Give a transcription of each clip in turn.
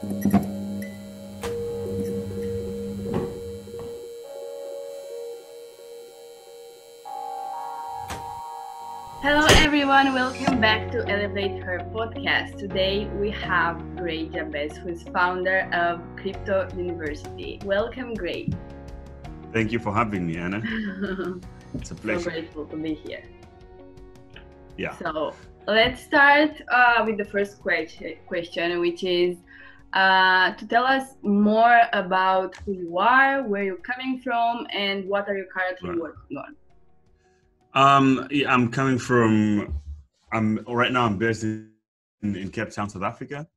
Hello everyone, welcome back to Elevate Her podcast. Today we have Grey Jabesi, who is founder of Crypto University. Welcome, Grey. Thank you for having me, Anna. It's a pleasure. So grateful to be here. Yeah. So let's start with the first question, which is to tell us more about who you are, where you're coming from, and what are you currently working on. I'm coming from, right now I'm based in Cape Town, South Africa,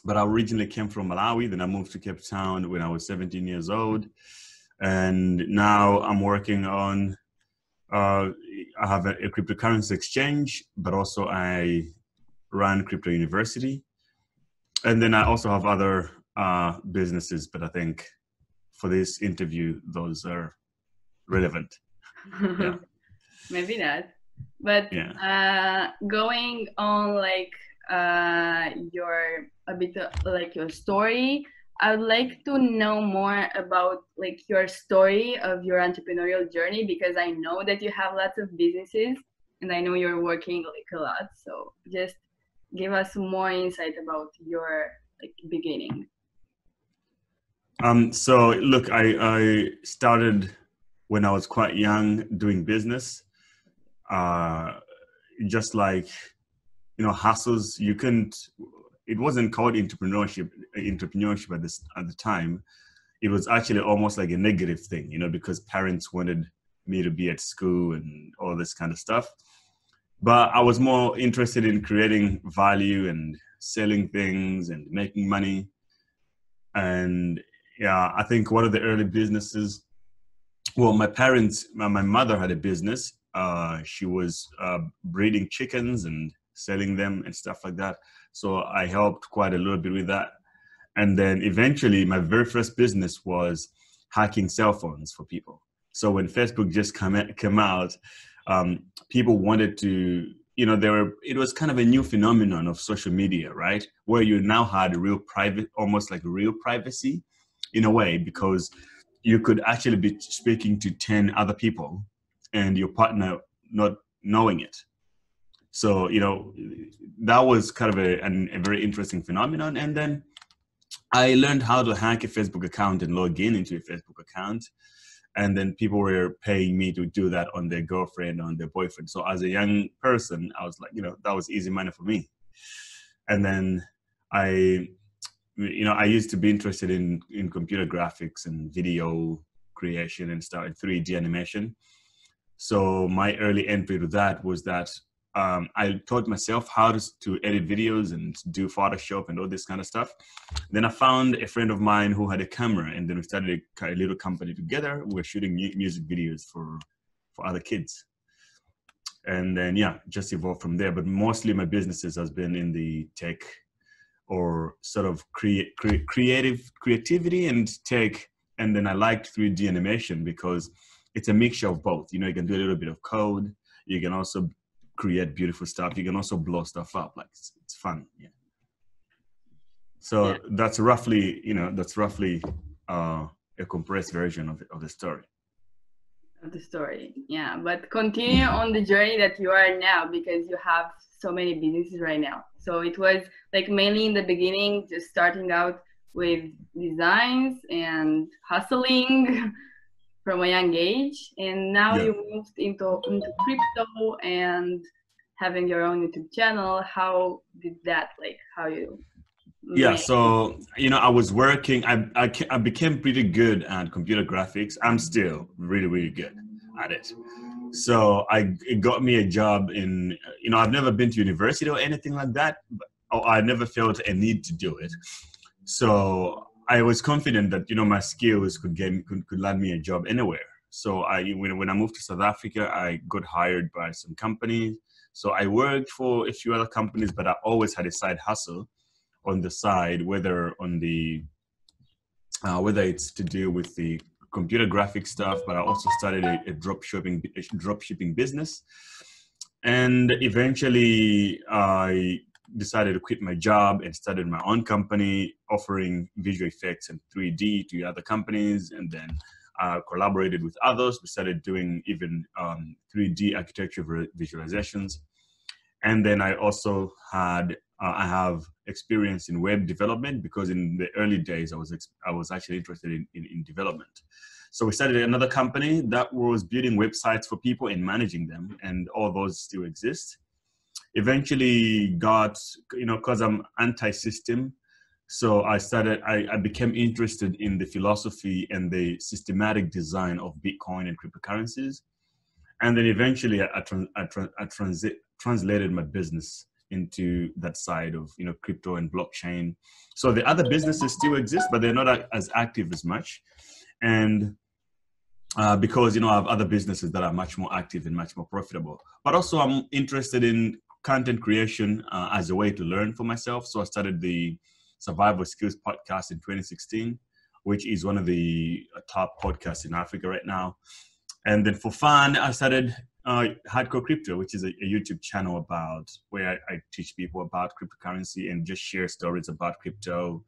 but I originally came from Malawi. Then I moved to Cape Town when I was 17 years old. And now I'm working on, I have a cryptocurrency exchange, but also I run Crypto University. And then I also have other businesses, but I think for this interview, those are relevant. Yeah. Maybe not, but yeah. Going on your story, I would like to know more about your story of your entrepreneurial journey, because I know that you have lots of businesses and I know you're working a lot. So just give us more insight about your beginning. So look, I started when I was quite young doing business. Just like, hustles, it wasn't called entrepreneurship at the time. It was actually almost like a negative thing, because parents wanted me to be at school and all this kind of stuff. But I was more interested in creating value and selling things and making money. And yeah, I think one of the early businesses, well, my mother had a business. She was breeding chickens and selling them and stuff like that. So I helped quite a little bit with that. And then eventually my very first business was hacking cell phones for people. So when Facebook just came out, people wanted to, it was kind of a new phenomenon of social media, right? Where you now had almost like real privacy in a way, because you could actually be speaking to 10 other people and your partner not knowing it. So, that was kind of a very interesting phenomenon. And then I learned how to hack a Facebook account and log into a Facebook account. And then people were paying me to do that on their girlfriend, on their boyfriend. So as a young person, I was like, that was easy money for me. And then I used to be interested in computer graphics and video creation and stuff, 3D animation. So my early entry to that was that I taught myself how to edit videos and do Photoshop and all this kind of stuff. Then I found a friend of mine who had a camera, and then we started a little company together. We were shooting music videos for other kids. And then, just evolved from there. But mostly my businesses has been in the tech or sort of creativity and tech. And then I liked 3D animation because it's a mixture of both. You can do a little bit of code. You can also create beautiful stuff. You can also blow stuff up. Like it's fun. Yeah. So that's roughly a compressed version of the story. Yeah. But continue on the journey that you are now, because you have so many businesses right now. So it was mainly in the beginning, just starting out with designs and hustling from a young age, and now you moved into crypto and having your own YouTube channel. How did that how you so I was working, I became pretty good at computer graphics. I'm still really, really good at it. So it got me a job in, I've never been to university or anything like that, but I never felt a need to do it. So I was confident that, my skills could land me a job anywhere. So when I moved to South Africa, I got hired by some companies. So I worked for a few other companies, but I always had a side hustle on the side, whether it's to do with the computer graphic stuff, but I also started a drop shipping business. And eventually I decided to quit my job and started my own company offering visual effects and 3D to other companies, and then collaborated with others. We started doing even 3D architecture visualizations. And then I also had, I have experience in web development, because in the early days, I was actually interested in development. So we started another company that was building websites for people and managing them, and all those still exist. Eventually got, because I'm anti-system, so I became interested in the philosophy and the systematic design of Bitcoin and cryptocurrencies. And then eventually I translated my business into that side of, crypto and blockchain. So the other businesses still exist, but they're not as active as much. And because, I have other businesses that are much more active and much more profitable. But also I'm interested in content creation as a way to learn for myself. So I started the Survival Skills podcast in 2016, which is one of the top podcasts in Africa right now. And then for fun, I started Hardcore Crypto, which is a YouTube channel about where I teach people about cryptocurrency and just share stories about crypto,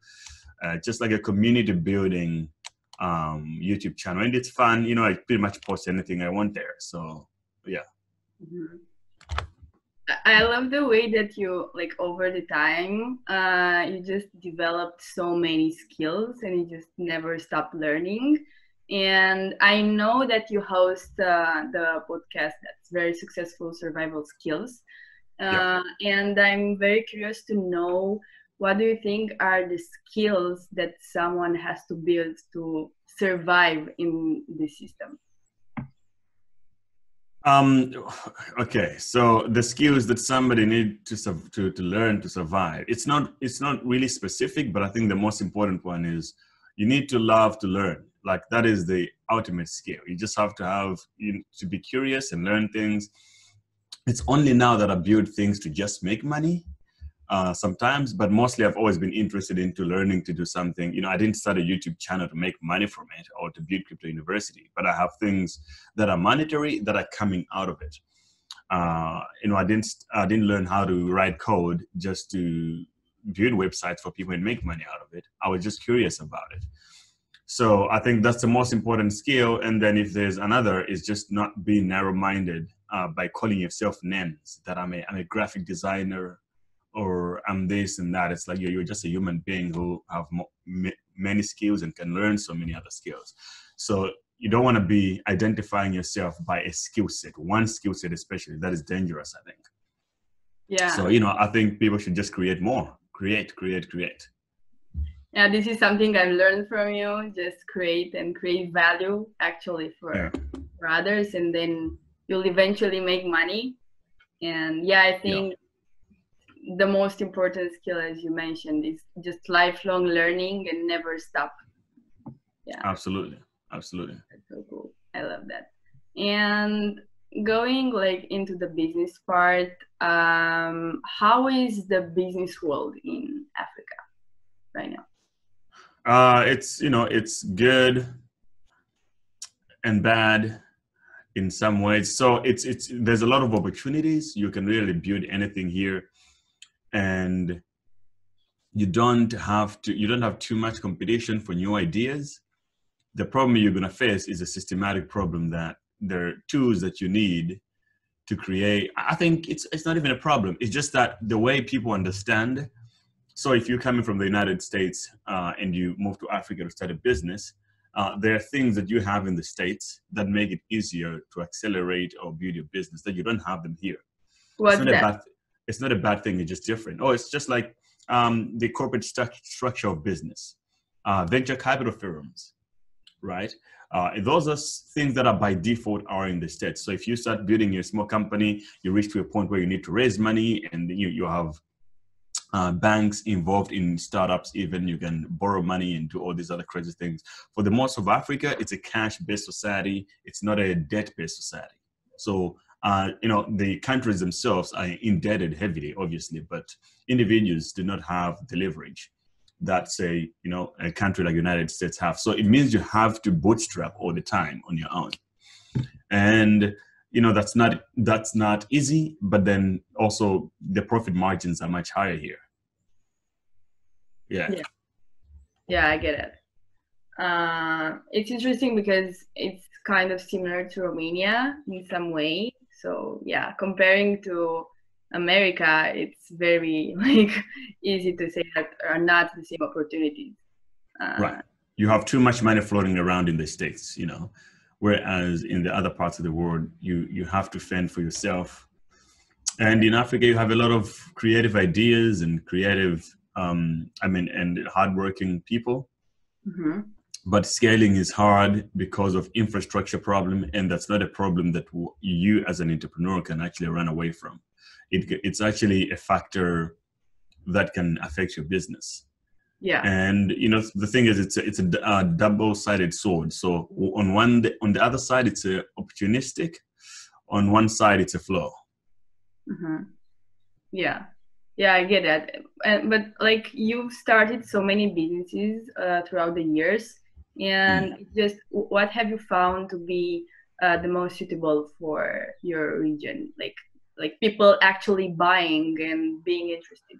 just like a community building YouTube channel. And it's fun, I pretty much post anything I want there. So yeah. Mm-hmm. I love the way that you, like, over the time, you just developed so many skills and you just never stop learning. And I know that you host the podcast that's very successful, Survival Skills. Yeah. And I'm very curious to know, what do you think are the skills that someone has to build to survive in this system? Okay, so the skills that somebody need to learn to survive, it's not really specific, but I think the most important one is you need to love to learn. Like, that is the ultimate skill. You just have to be curious and learn things. It's only now that I build things to just make money sometimes, but mostly I've always been interested into learning to do something. I didn't start a YouTube channel to make money from it or to build crypto university, but I have things that are monetary that are coming out of it. I didn't learn how to write code just to build websites for people and make money out of it. I was just curious about it. So I think that's the most important skill. And then if there's another, is just not being narrow-minded by calling yourself names that I'm a graphic designer, or I'm this and that. It's like you're just a human being who have many skills and can learn so many other skills. So you don't want to be identifying yourself by a skill set, one skill set especially. That is dangerous, I think. Yeah. So, I think people should just create more. Create. Yeah, this is something I've learned from you. Just create and create value actually for others, and then you'll eventually make money. And yeah, I think the most important skill, as you mentioned, is just lifelong learning and never stop. Yeah. Absolutely. That's so cool. I love that. And going into the business part, how is the business world in Africa right now? It's good and bad in some ways. So there's a lot of opportunities. You can really build anything here, and you don't have too much competition for new ideas. The problem you're going to face is a systematic problem, that there are tools that you need to create. I think it's not even a problem. It's just that the way people understand. So if you're coming from the United States and you move to Africa to start a business, there are things that you have in the States that make it easier to accelerate or build your business that you don't have them here. What's that? It's not a bad thing. It's just different. It's just like the corporate structure of business, venture capital firms, right? Those are things that are by default are in the States. So if you start building your small company, you reach to a point where you need to raise money, and you have banks involved in startups. Even you can borrow money and do all these other crazy things. For the most of Africa, it's a cash-based society. It's not a debt-based society. So the countries themselves are indebted heavily, obviously, but individuals do not have the leverage that, say, a country like United States have. So it means you have to bootstrap all the time on your own. And you know, that's not easy, but then also the profit margins are much higher here. Yeah. Yeah, I get it. It's interesting because it's kind of similar to Romania in some way. So yeah, comparing to America, it's very like easy to say that are not the same opportunities. Right. You have too much money floating around in the States, you know, whereas in the other parts of the world, you have to fend for yourself. And in Africa, you have a lot of creative ideas and creative, and hardworking people. Mm-hmm. But scaling is hard because of infrastructure problem, and that's not a problem that you as an entrepreneur can actually run away from. It's actually a factor that can affect your business. Yeah. And you know, the thing is, it's a double-sided sword. So on the other side, it's a opportunistic. On one side, it's a flow. Mm-hmm. Yeah. Yeah, I get that. But like you started so many businesses throughout the years, and just what have you found to be the most suitable for your region? Like people actually buying and being interested.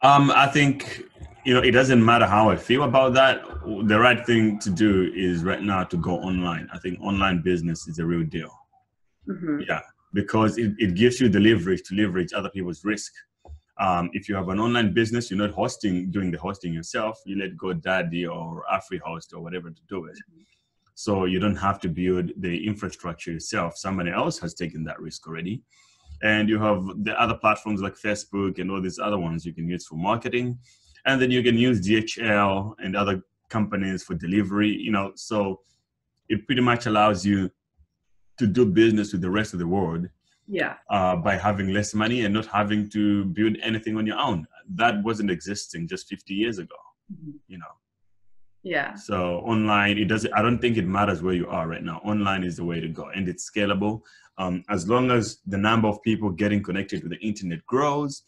I think, you know, it doesn't matter how I feel about that. The right thing to do is right now to go online. I think online business is a real deal. Mm-hmm. Yeah, because it gives you the leverage to leverage other people's risk. If you have an online business, you're not doing the hosting yourself. You let GoDaddy or AfriHost or whatever to do it. So you don't have to build the infrastructure yourself. Somebody else has taken that risk already. And you have the other platforms like Facebook and all these other ones you can use for marketing. And then you can use DHL and other companies for delivery, you know. So it pretty much allows you to do business with the rest of the world. Yeah. By having less money and not having to build anything on your own. That wasn't existing just 50 years ago, you know. Yeah. So online, I don't think it matters where you are right now. Online is the way to go, and it's scalable. As long as the number of people getting connected to the internet grows,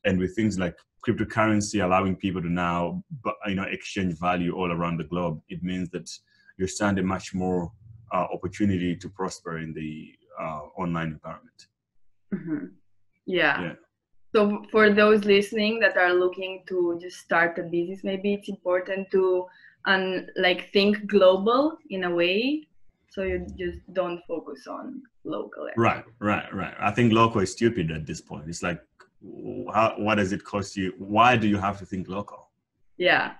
and with things like cryptocurrency allowing people to now, you know, exchange value all around the globe, it means that you're standing much more opportunity to prosper in the online environment. Mm-hmm. Yeah. So for those listening that are looking to just start a business, maybe it's important to like think global in a way, so you just don't focus on local. Right. I think local is stupid at this point. It's like, what does it cost you? Why do you have to think local? Yeah.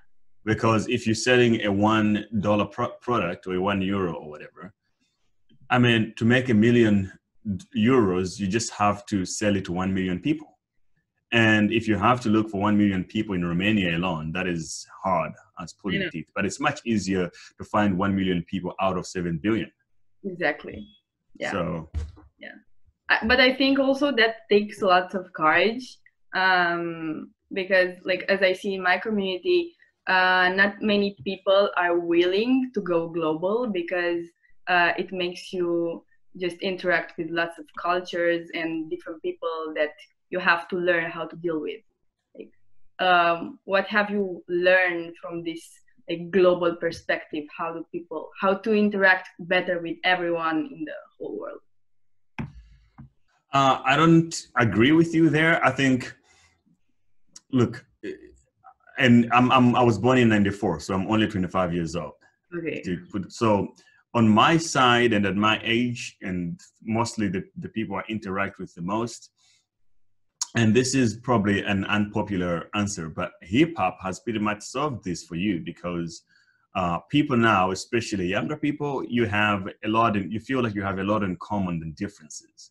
Because if you're selling a $1 product or €1 or whatever, I mean, to make €1 million, you just have to sell it to 1 million people. And if you have to look for 1 million people in Romania alone, that is hard as pulling teeth. But it's much easier to find 1 million people out of 7 billion. Exactly. Yeah. So. Yeah. But I think also that takes lots of courage, because like as I see in my community, not many people are willing to go global because it makes you just interact with lots of cultures and different people that you have to learn how to deal with. Like, what have you learned from this like global perspective? How to interact better with everyone in the whole world? I don't agree with you there. I think, look, and I was born in '94, so I'm only 25 years old. Okay. So on my side and at my age, and mostly the people I interact with the most, and this is probably an unpopular answer, but hip hop has pretty much solved this for you, because people now, especially younger people, you feel like you have a lot in common than differences.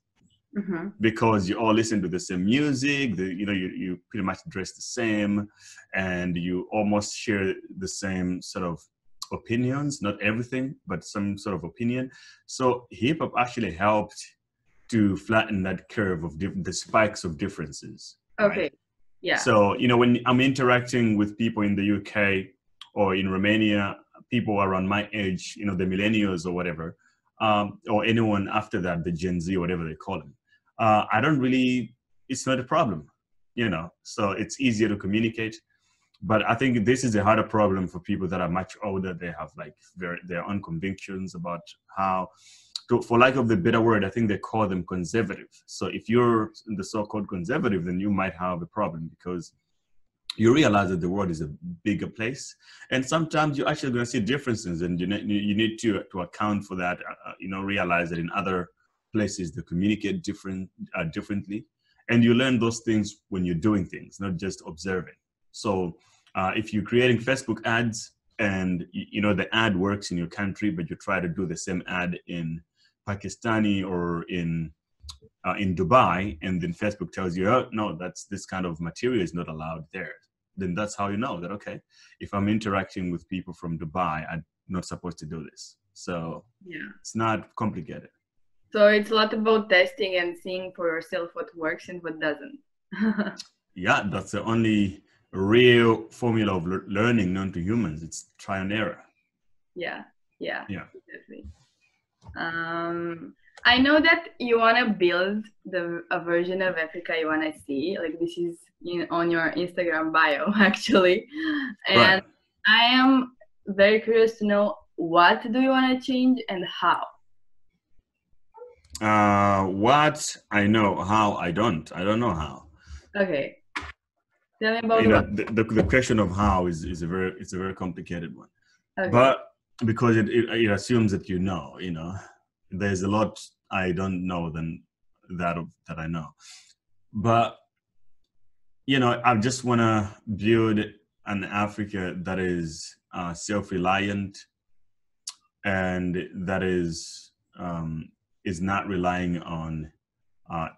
Mm-hmm. Because you all listen to the same music, you pretty much dress the same, and you almost share the same sort of opinions, not everything, but some sort of opinion. So hip hop actually helped to flatten that curve of the spikes of differences. Okay. Right? Yeah. So, when I'm interacting with people in the UK or in Romania, people around my age, the millennials or whatever, or anyone after that, the Gen Z, whatever they call them, it's not a problem, so it's easier to communicate. But I think this is a harder problem for people that are much older. They have like their own convictions about how for lack of the better word, I think they call them conservative. So if you're the so-called conservative, then you might have a problem because you realize that the world is a bigger place, and sometimes you're actually going to see differences, and you need to account for that. Realize that in other places they communicate differently, and you learn those things when you're doing things, not just observing. So if you're creating Facebook ads, and the ad works in your country, but you try to do the same ad in Pakistani or in Dubai, and then Facebook tells you, oh, no, this kind of material is not allowed there. Then that's how you know that, okay, if I'm interacting with people from Dubai, I'm not supposed to do this. So yeah, it's not complicated. So it's a lot about testing and seeing for yourself what works and what doesn't. Yeah, that's the only real formula of learning known to humans. It's try and error. Yeah, exactly. I know that you want to build a version of Africa you want to see. Like this is on your Instagram bio, actually. And I am very curious to know, what do you want to change and how? What I know, how I don't know how. Okay. Tell me about the question of how is a very complicated one. Okay. But because it assumes that there's a lot I don't know than that I know. But I just want to build an Africa that is self-reliant, and that is not relying on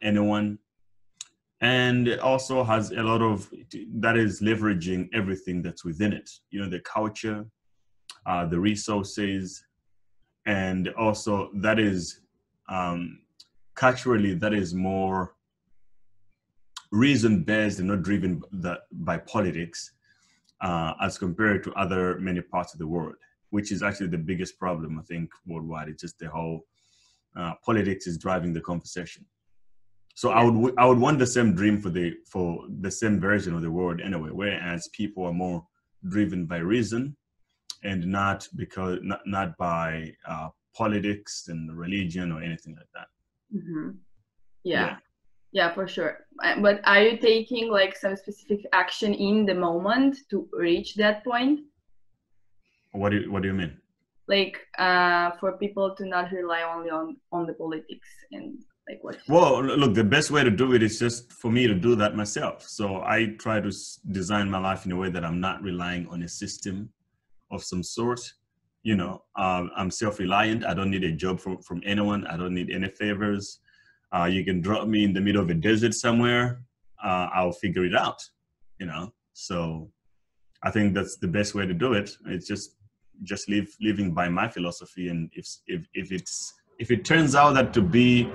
anyone, and it also has a lot of that is leveraging everything that's within it. The culture, the resources, and also that is culturally that is more reason-based and not driven by politics, as compared to other many parts of the world, which is actually the biggest problem, I think, worldwide. It's just the whole politics is driving the conversation. So I would want the same dream for the same version of the world anyway, whereas people are more driven by reason and not by politics and religion or anything like that. Mm-hmm. Yeah, for sure. But are you taking like some specific action in the moment to reach that point? What do you mean? Like for people to not rely only on the politics and like what? Well, look, the best way to do it is just for me to do that myself. So I try to design my life in a way that I'm not relying on a system of some sort. I'm self-reliant. I don't need a job from anyone. I don't need any favors. You can drop me in the middle of a desert somewhere. I'll figure it out. So I think that's the best way to do it. It's just living by my philosophy. And if it turns out that to be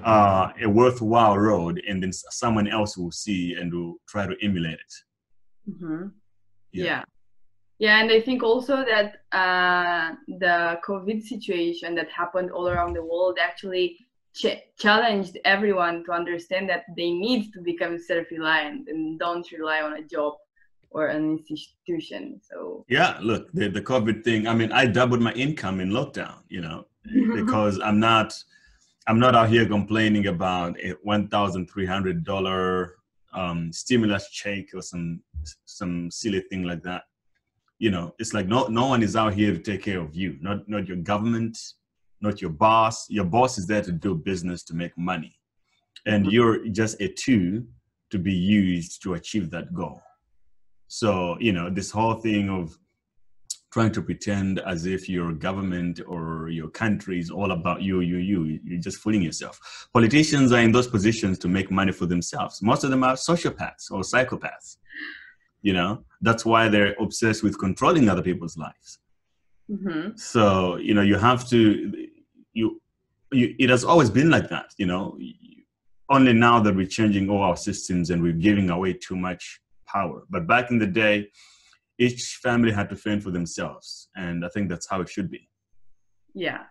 a worthwhile road, and then someone else will see and will try to emulate it. Mm-hmm. Yeah, and I think also that the COVID situation that happened all around the world actually challenged everyone to understand that they need to become self-reliant and don't rely on a job or an institution. So yeah, look, the COVID thing, I mean, I doubled my income in lockdown, because I'm not out here complaining about a $1,300 stimulus check or some silly thing like that. It's like no one is out here to take care of you, not your government, not your boss. Your boss is there to do business, to make money, and you're just a tool to be used to achieve that goal. So this whole thing of trying to pretend as if your government or your country is all about you're just fooling yourself. Politicians are in those positions to make money for themselves. Most of them are sociopaths or psychopaths. That's why they're obsessed with controlling other people's lives. Mm-hmm. So you have to it has always been like that. Only now that we're changing all our systems and we're giving away too much power. But back in the day, each family had to fend for themselves, and I think that's how it should be. Yeah,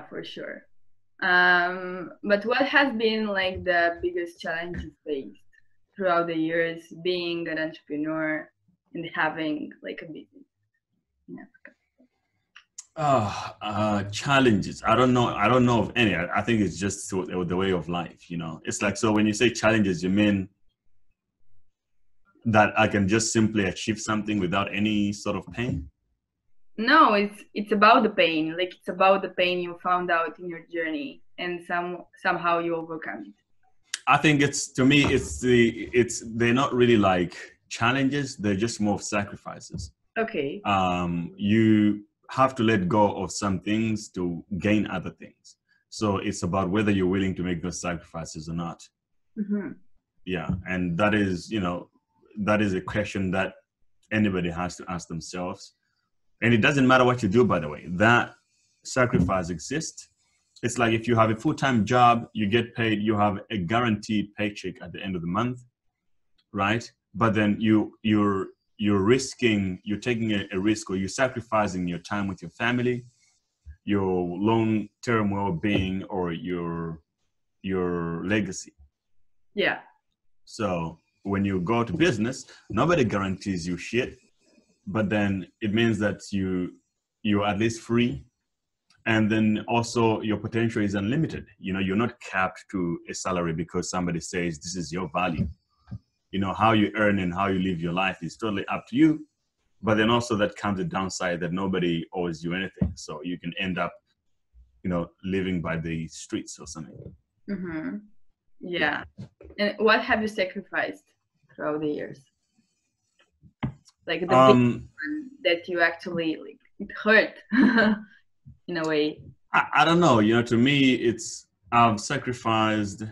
for sure. But what has been like the biggest challenge you faced throughout the years being an entrepreneur and having like a business in Africa? Challenges. I don't know. I don't know of any. I think it's just the way of life. You know, it's like, so when you say challenges, you mean that I can just simply achieve something without any sort of pain? No, it's about the pain. Like it's about the pain you found out in your journey, and somehow you overcome it. I think it's, to me, they're not really like challenges. They're just more of sacrifices. Okay. You have to let go of some things to gain other things. So it's about whether you're willing to make those sacrifices or not. Mm-hmm. Yeah, and that is, that is a question that anybody has to ask themselves. And it doesn't matter what you do, by the way, that sacrifice exists. It's like if you have a full-time job, you get paid, you have a guaranteed paycheck at the end of the month, right? But then you're taking a risk, or you're sacrificing your time with your family, your long-term well-being, or your legacy. Yeah. So when you go to business, nobody guarantees you shit, but then it means that you're at least free. And then also your potential is unlimited. You're not capped to a salary because somebody says this is your value. How you earn and how you live your life is totally up to you. But then also that comes a downside that nobody owes you anything. So you can end up, living by the streets or something. Mm-hmm. Yeah. And what have you sacrificed throughout the years? Like the big one that you actually, like, it hurt in a way. I don't know. To me, I've sacrificed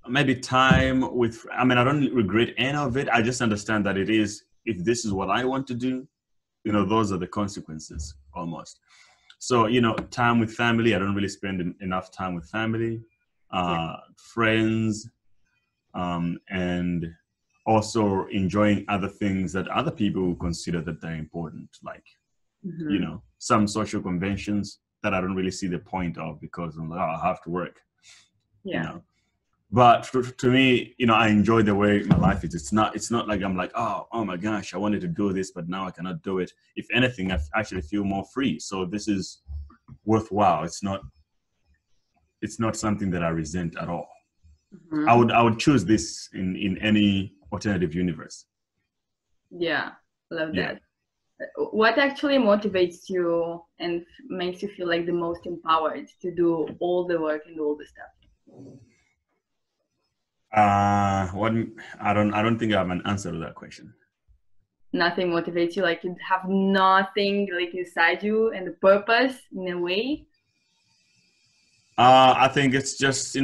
maybe time with, I don't regret any of it. I just understand that if this is what I want to do, those are the consequences almost. So, time with family, I don't really spend enough time with family, friends, and also enjoying other things that other people will consider that they're important, like, some social conventions that I don't really see the point of because I'm like, oh, I have to work, But to me, I enjoy the way my life is. It's not like I'm like, oh my gosh, I wanted to do this, but now I cannot do it. If anything, I actually feel more free. So this is worthwhile. It's not something that I resent at all. Mm-hmm. I would choose this in any alternative universe. Yeah, love that. What actually motivates you and makes you feel like the most empowered to do all the work and all the stuff? I don't think I have an answer to that question. Nothing motivates you, like you have nothing like inside you and the purpose in a way? I think it's just,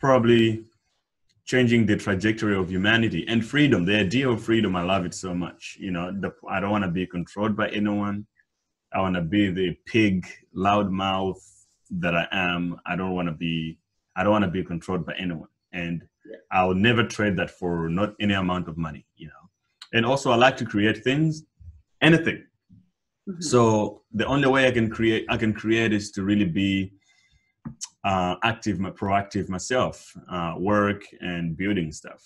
probably changing the trajectory of humanity and freedom. The idea of freedom, I love it so much. I don't want to be controlled by anyone. I want to be the pig, loudmouth that I am. I don't want to be controlled by anyone. And I'll never trade that for not any amount of money, And also I like to create things, anything. Mm-hmm. So the only way I can create is to really be active, proactive myself, work and building stuff.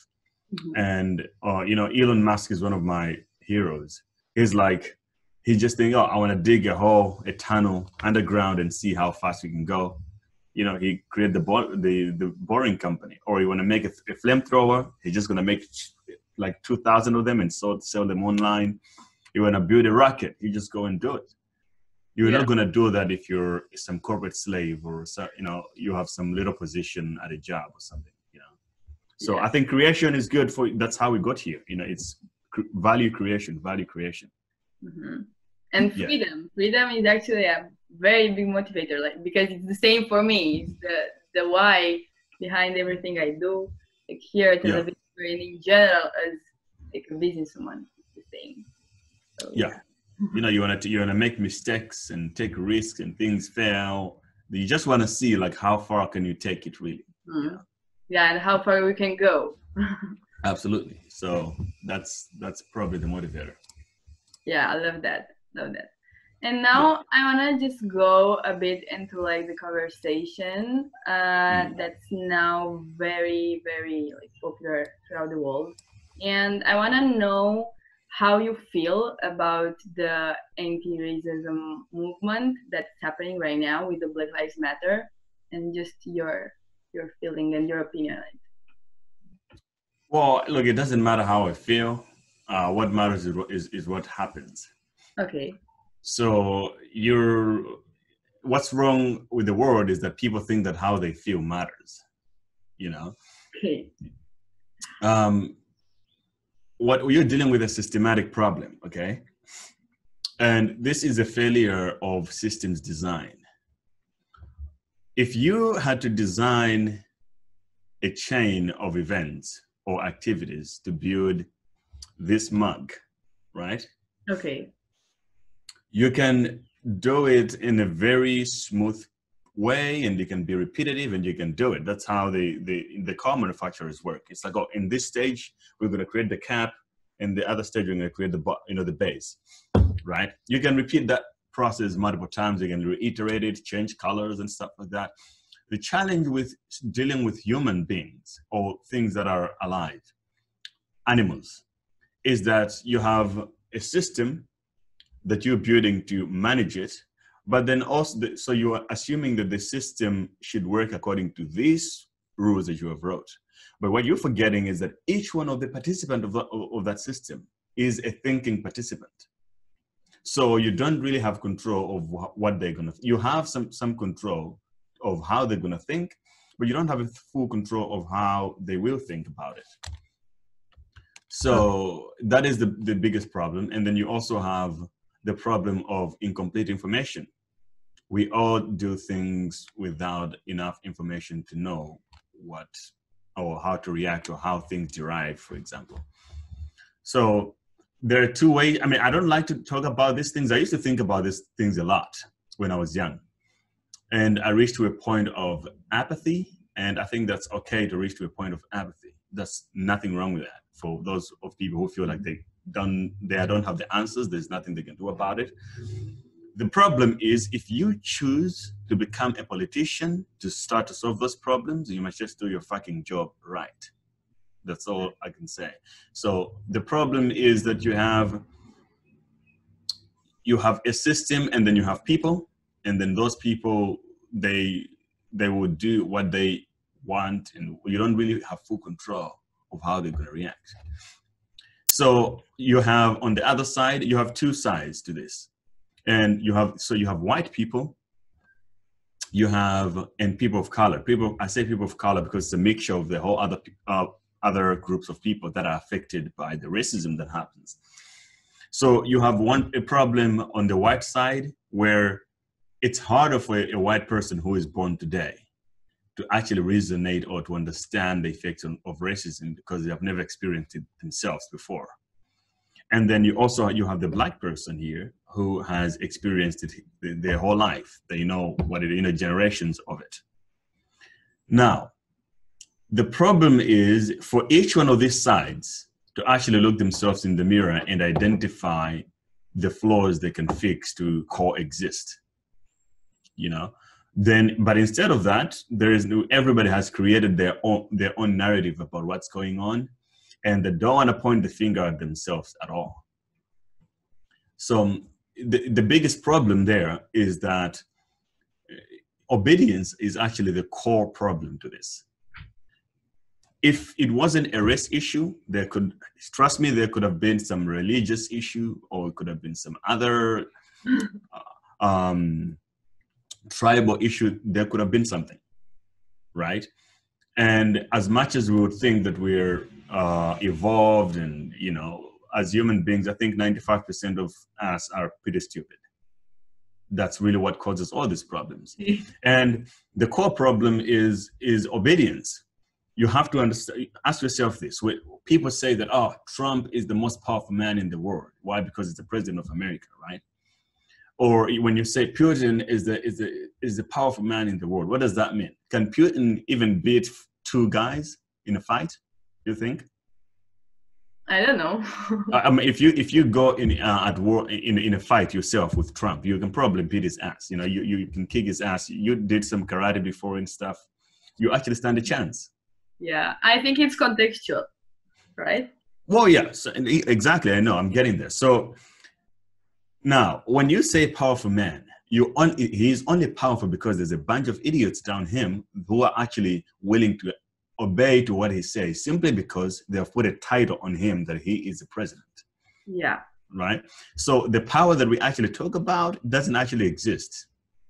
Mm-hmm. And, Elon Musk is one of my heroes. He just think, I want to dig a tunnel underground and see how fast we can go. He created the Boring Company. Or you want to make a flamethrower, he's just going to make like 2,000 of them and sell them online. You want to build a rocket, you just go and do it. You're not going to do that if you're some corporate slave or, you have some little position at a job or something, So I think creation is good that's how we got here. It's value creation. Mm-hmm. And freedom. Freedom is actually a very big motivator, like, because it's the same for me. It's the why behind everything I do, like here at television and in general as like a businesswoman. It's the same. So, you want to make mistakes and take risks and things fail. You just want to see like how far can you take it really. Mm-hmm. And how far we can go. Absolutely. So that's probably the motivator. I love that. And now I want to just go a bit into like the conversation that's now very, very like popular throughout the world. And I want to know how you feel about the anti-racism movement that's happening right now with the Black Lives Matter, and just your feeling and your opinion on it. Well, look, it doesn't matter how I feel. What matters is what happens. Okay. So what's wrong with the world is that people think that how they feel matters, you know? Okay. What you're dealing with a systematic problem, okay? And this is a failure of systems design. If you had to design a chain of events or activities to build this mug, right? Okay. You can do it in a very smooth way, and you can be repetitive, and you can do it. That's how the car manufacturers work. It's like, oh, in this stage we're going to create the cap, and the other stage we're going to create the base, right? You can repeat that process multiple times. You can reiterate it, change colors and stuff like that. The challenge with dealing with human beings or things that are alive, animals, is that you have a system that you're building to manage it, but then also, so you are assuming that the system should work according to these rules that you have wrote. But what you're forgetting is that each one of the participants of that system is a thinking participant. So you don't really have control of what they're gonna, you have some control of how they're gonna think, but you don't have a full control of how they will think about it. So that is the biggest problem. And then you also have the problem of incomplete information. We all do things without enough information to know what or how to react or how things derive, for example. So there are two ways. I mean, I don't like to talk about these things. I used to think about these things a lot when I was young. And I reached to a point of apathy. And I think that's okay to reach to a point of apathy. There's nothing wrong with that. For those of people who feel like they don't have the answers, there's nothing they can do about it. The problem is, if you choose to become a politician to start to solve those problems, you must just do your fucking job right. That's all I can say. So the problem is that you have a system, and then you have people, and then those people, they will do what they want, and you don't really have full control of how they're going to react. So you have, on the other side, you have two sides to this. And you have white people, and people of color. I say people of color because it's a mixture of the whole other groups of people that are affected by the racism that happens. So you have a problem on the white side, where it's harder for a white person who is born today to actually resonate or to understand the effects of racism, because they have never experienced it themselves before. And then you have the black person here who has experienced it their whole life. They know what it is, generations of it. Now, the problem is for each one of these sides to actually look themselves in the mirror and identify the flaws they can fix to coexist, but instead of that, everybody has created their own narrative about what's going on, and they don't want to point the finger at themselves at all. So the biggest problem there is that obedience is actually the core problem to this. If it wasn't a race issue, there could have been some religious issue, or it could have been some other tribal issue. There could have been something, right? And as much as we would think that we're evolved and, as human beings, I think 95% of us are pretty stupid. That's really what causes all these problems. And the core problem is obedience. You have to ask yourself this. People say that, oh, Trump is the most powerful man in the world. Why? Because it's the president of America, right? Or when you say Putin is the powerful man in the world, what does that mean? Can Putin even beat two guys in a fight, you think? I don't know. I mean, if you go at war in a fight yourself with Trump, you can probably beat his ass. You can kick his ass. You did some karate before and stuff. You actually stand a chance. Yeah, I think it's contextual, right? Well, yes, exactly. I know. I'm getting there. So now, when you say powerful man, he's only powerful because there's a bunch of idiots down him who are actually willing to obey to what he says, simply because they have put a title on him that he is the president. Yeah. Right? So the power that we actually talk about doesn't actually exist,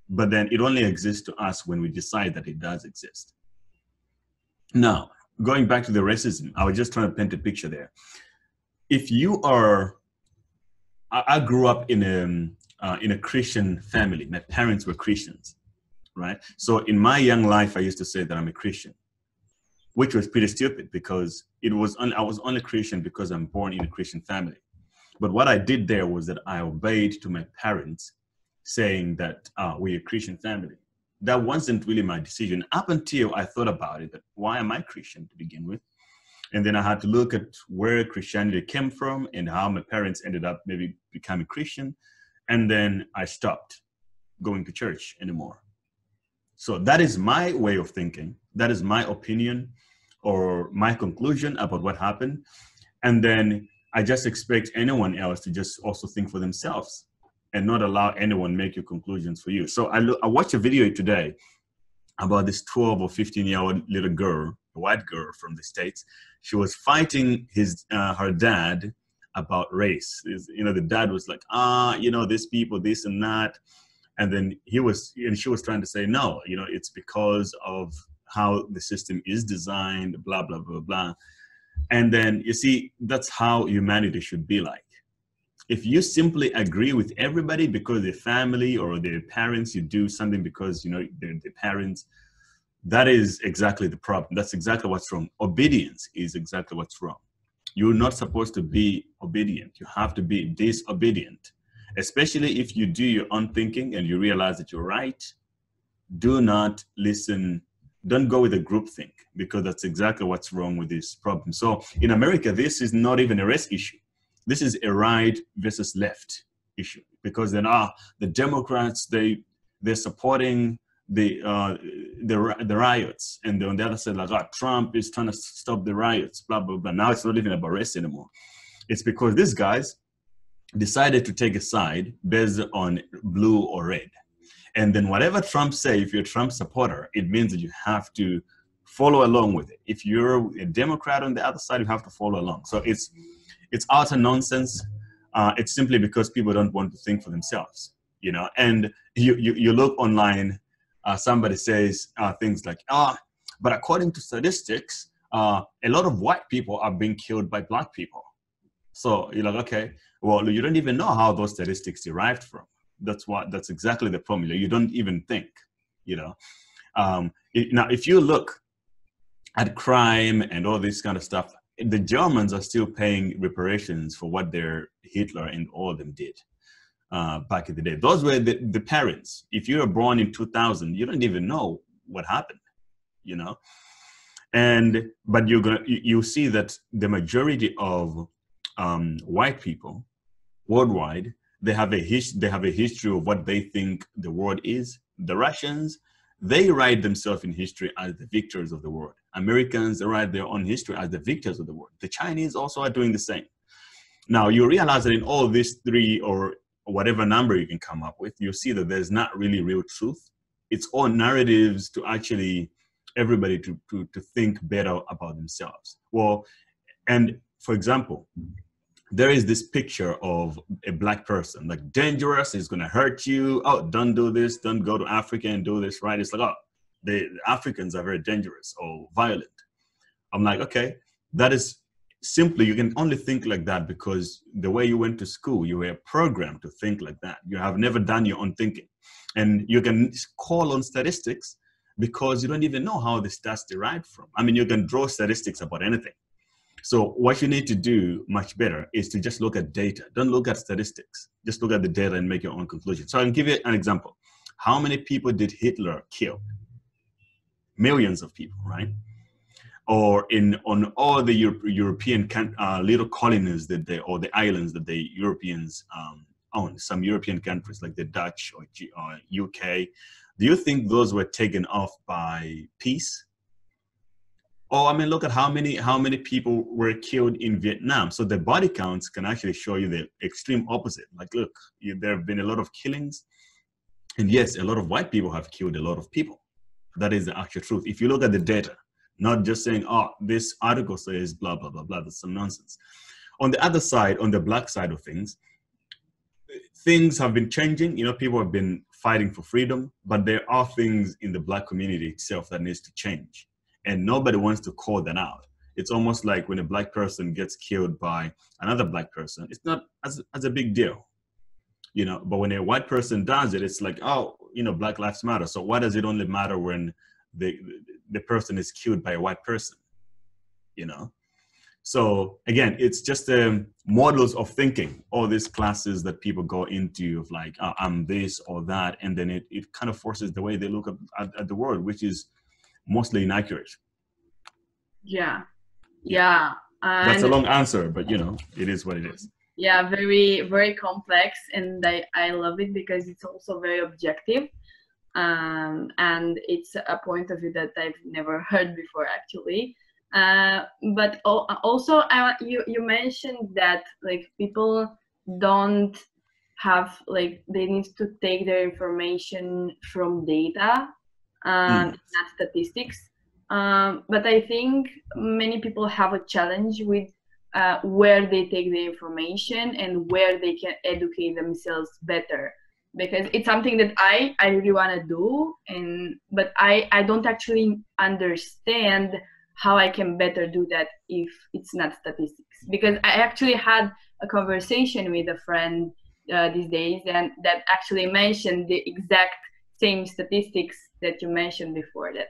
but then it only exists to us when we decide that it does exist. Now, going back to the racism, I was just trying to paint a picture there. If you are, I grew up in a Christian family. My parents were Christians, right? So in my young life, I used to say that I'm a Christian, which was pretty stupid because I was only Christian because I'm born in a Christian family. But what I did there was that I obeyed to my parents saying that we're a Christian family. That wasn't really my decision up until I thought about it, that why am I Christian to begin with? And then I had to look at where Christianity came from and how my parents ended up maybe becoming Christian. And then I stopped going to church anymore. So that is my way of thinking. That is my opinion or my conclusion about what happened. And then I just expect anyone else to just also think for themselves and not allow anyone make your conclusions for you. So I watched a video today about this 12 or 15-year-old little girl, a white girl from the States. She was fighting her dad about race. The dad was like, these people, this and that. And then she was trying to say, no, it's because of how the system is designed, blah, blah, blah, blah. And then you see, that's how humanity should be like. If you simply agree with everybody because their family or their parents, you do something because, they're the parents, that is exactly the problem. That's exactly what's wrong. Obedience is exactly what's wrong. You're not supposed to be obedient. You have to be disobedient, especially if you do your own thinking and you realize that you're right. Do not listen. Don't go with a group think, because that's exactly what's wrong with this problem. So in America, this is not even a race issue. This is a right versus left issue, because then the Democrats, they're supporting the riots, and on the other side, like, Trump is trying to stop the riots, blah, blah, blah. Now it's not even about race anymore. It's because these guys decided to take a side based on blue or red. And then whatever Trump say, if you're a Trump supporter, it means that you have to follow along with it. If you're a Democrat on the other side, you have to follow along. So it's utter nonsense. It's simply because people don't want to think for themselves, And you look online, somebody says things like, but according to statistics, a lot of white people are being killed by black people. So you're like, okay, well, you don't even know how those statistics derived from. That's exactly the problem. You don't even think, Now, if you look at crime and all this kind of stuff, the Germans are still paying reparations for what their Hitler and all of them did back in the day. Those were the parents. If you were born in 2000, you don't even know what happened, But you see that the majority of white people worldwide, they have a history of what they think the world is. The Russians, they write themselves in history as the victors of the world. Americans, they write their own history as the victors of the world. The Chinese also are doing the same. Now, you realize that in all these three or whatever number you can come up with, you see that there's not really real truth. It's all narratives to actually everybody to think better about themselves. Well, and for example, there is this picture of a black person, like dangerous, is going to hurt you. Oh, don't do this. Don't go to Africa and do this, right? It's like, the Africans are very dangerous or violent. I'm like, okay, that is simply, you can only think like that because the way you went to school, you were programmed to think like that. You have never done your own thinking. And you can call on statistics because you don't even know how the stats derived from. I mean, you can draw statistics about anything. So what you need to do much better is to just look at data. Don't look at statistics. Just look at the data and make your own conclusion. So I can give you an example. How many people did Hitler kill? Millions of people, right? Or on all the European little colonies or the islands that the Europeans own, some European countries like the Dutch or UK, do you think those were taken off by peace? Or I mean, look at how many people were killed in Vietnam. So the body counts can actually show you the extreme opposite. Like, look, there have been a lot of killings, and yes, a lot of white people have killed a lot of people. That is the actual truth. If you look at the data, not just saying, oh, this article says blah blah blah blah. That's some nonsense. On the other side, on the black side of things have been changing. You know, people have been fighting for freedom, but there are things in the black community itself that needs to change. And nobody wants to call that out. It's almost like when a black person gets killed by another black person, it's not as a big deal, you know, but when a white person does it, it's like, oh, you know, Black Lives Matter. So why does it only matter when the person is killed by a white person, you know? So again, it's just models of thinking, all these classes that people go into of like, oh, I'm this or that. And then it kind of forces the way they look at the world, which is mostly inaccurate. Yeah. Yeah. That's a long answer, but you know, it is what it is. Yeah, very, very complex. And I love it because it's also very objective. And it's a point of view that I've never heard before, actually. But also, you mentioned that like people don't have like they need to take their information from data, not statistics. But I think many people have a challenge with where they take the information and where they can educate themselves better, because it's something that I really want to do, but I don't actually understand how I can better do that if it's not statistics. Because I actually had a conversation with a friend these days, and that actually mentioned the exact same statistics that you mentioned before. That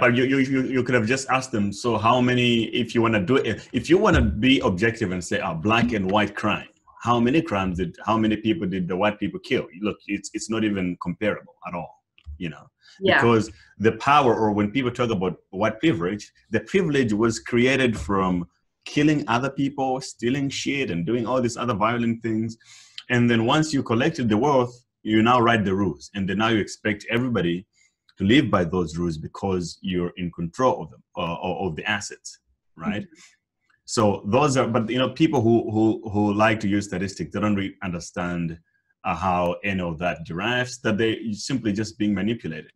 but you could have just asked them. So how many? If you want to do it, if you want to be objective and say, black and white crime, how many people did the white people kill? Look, it's not even comparable at all, you know. Yeah. Because the power, or when people talk about white privilege, the privilege was created from killing other people, stealing shit, and doing all these other violent things. And then once you collected the wealth, you now write the rules, and then now you expect everybody to live by those rules because you're in control of them, of the assets, right? Mm-hmm. So those are, but you know, people who like to use statistics, they don't really understand how any of that derives. That they simply just being manipulated.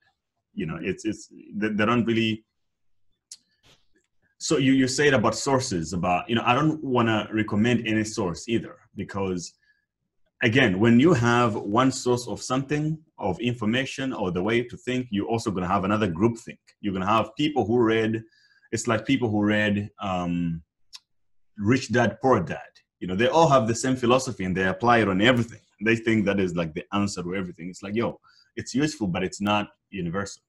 You know, they don't really. So you say it about sources, about, you know, I don't want to recommend any source either, because again, when you have one source of something, of information or the way to think, you're also going to have another group think. You're going to have people who read, it's like people who read Rich Dad, Poor Dad. You know, they all have the same philosophy and they apply it on everything. They think that is like the answer to everything. It's like, yo, it's useful, but it's not universal.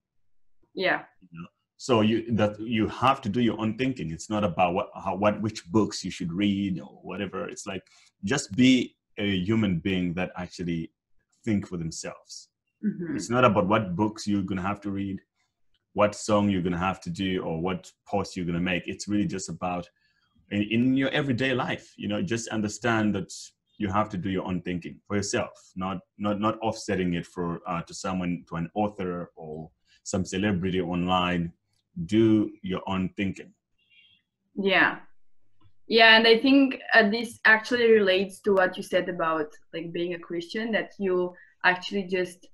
Yeah. You know? So you have to do your own thinking. It's not about which books you should read or whatever. It's like, just be a human being that actually think for themselves. Mm-hmm. It's not about what books you're going to have to read, what song you're going to have to do, or what post you're going to make. It's really just about in your everyday life, you know, just understand that you have to do your own thinking for yourself, not offsetting it for to someone, to an author or some celebrity online. Do your own thinking. Yeah. Yeah, and I think this actually relates to what you said about like being a Christian, that you actually just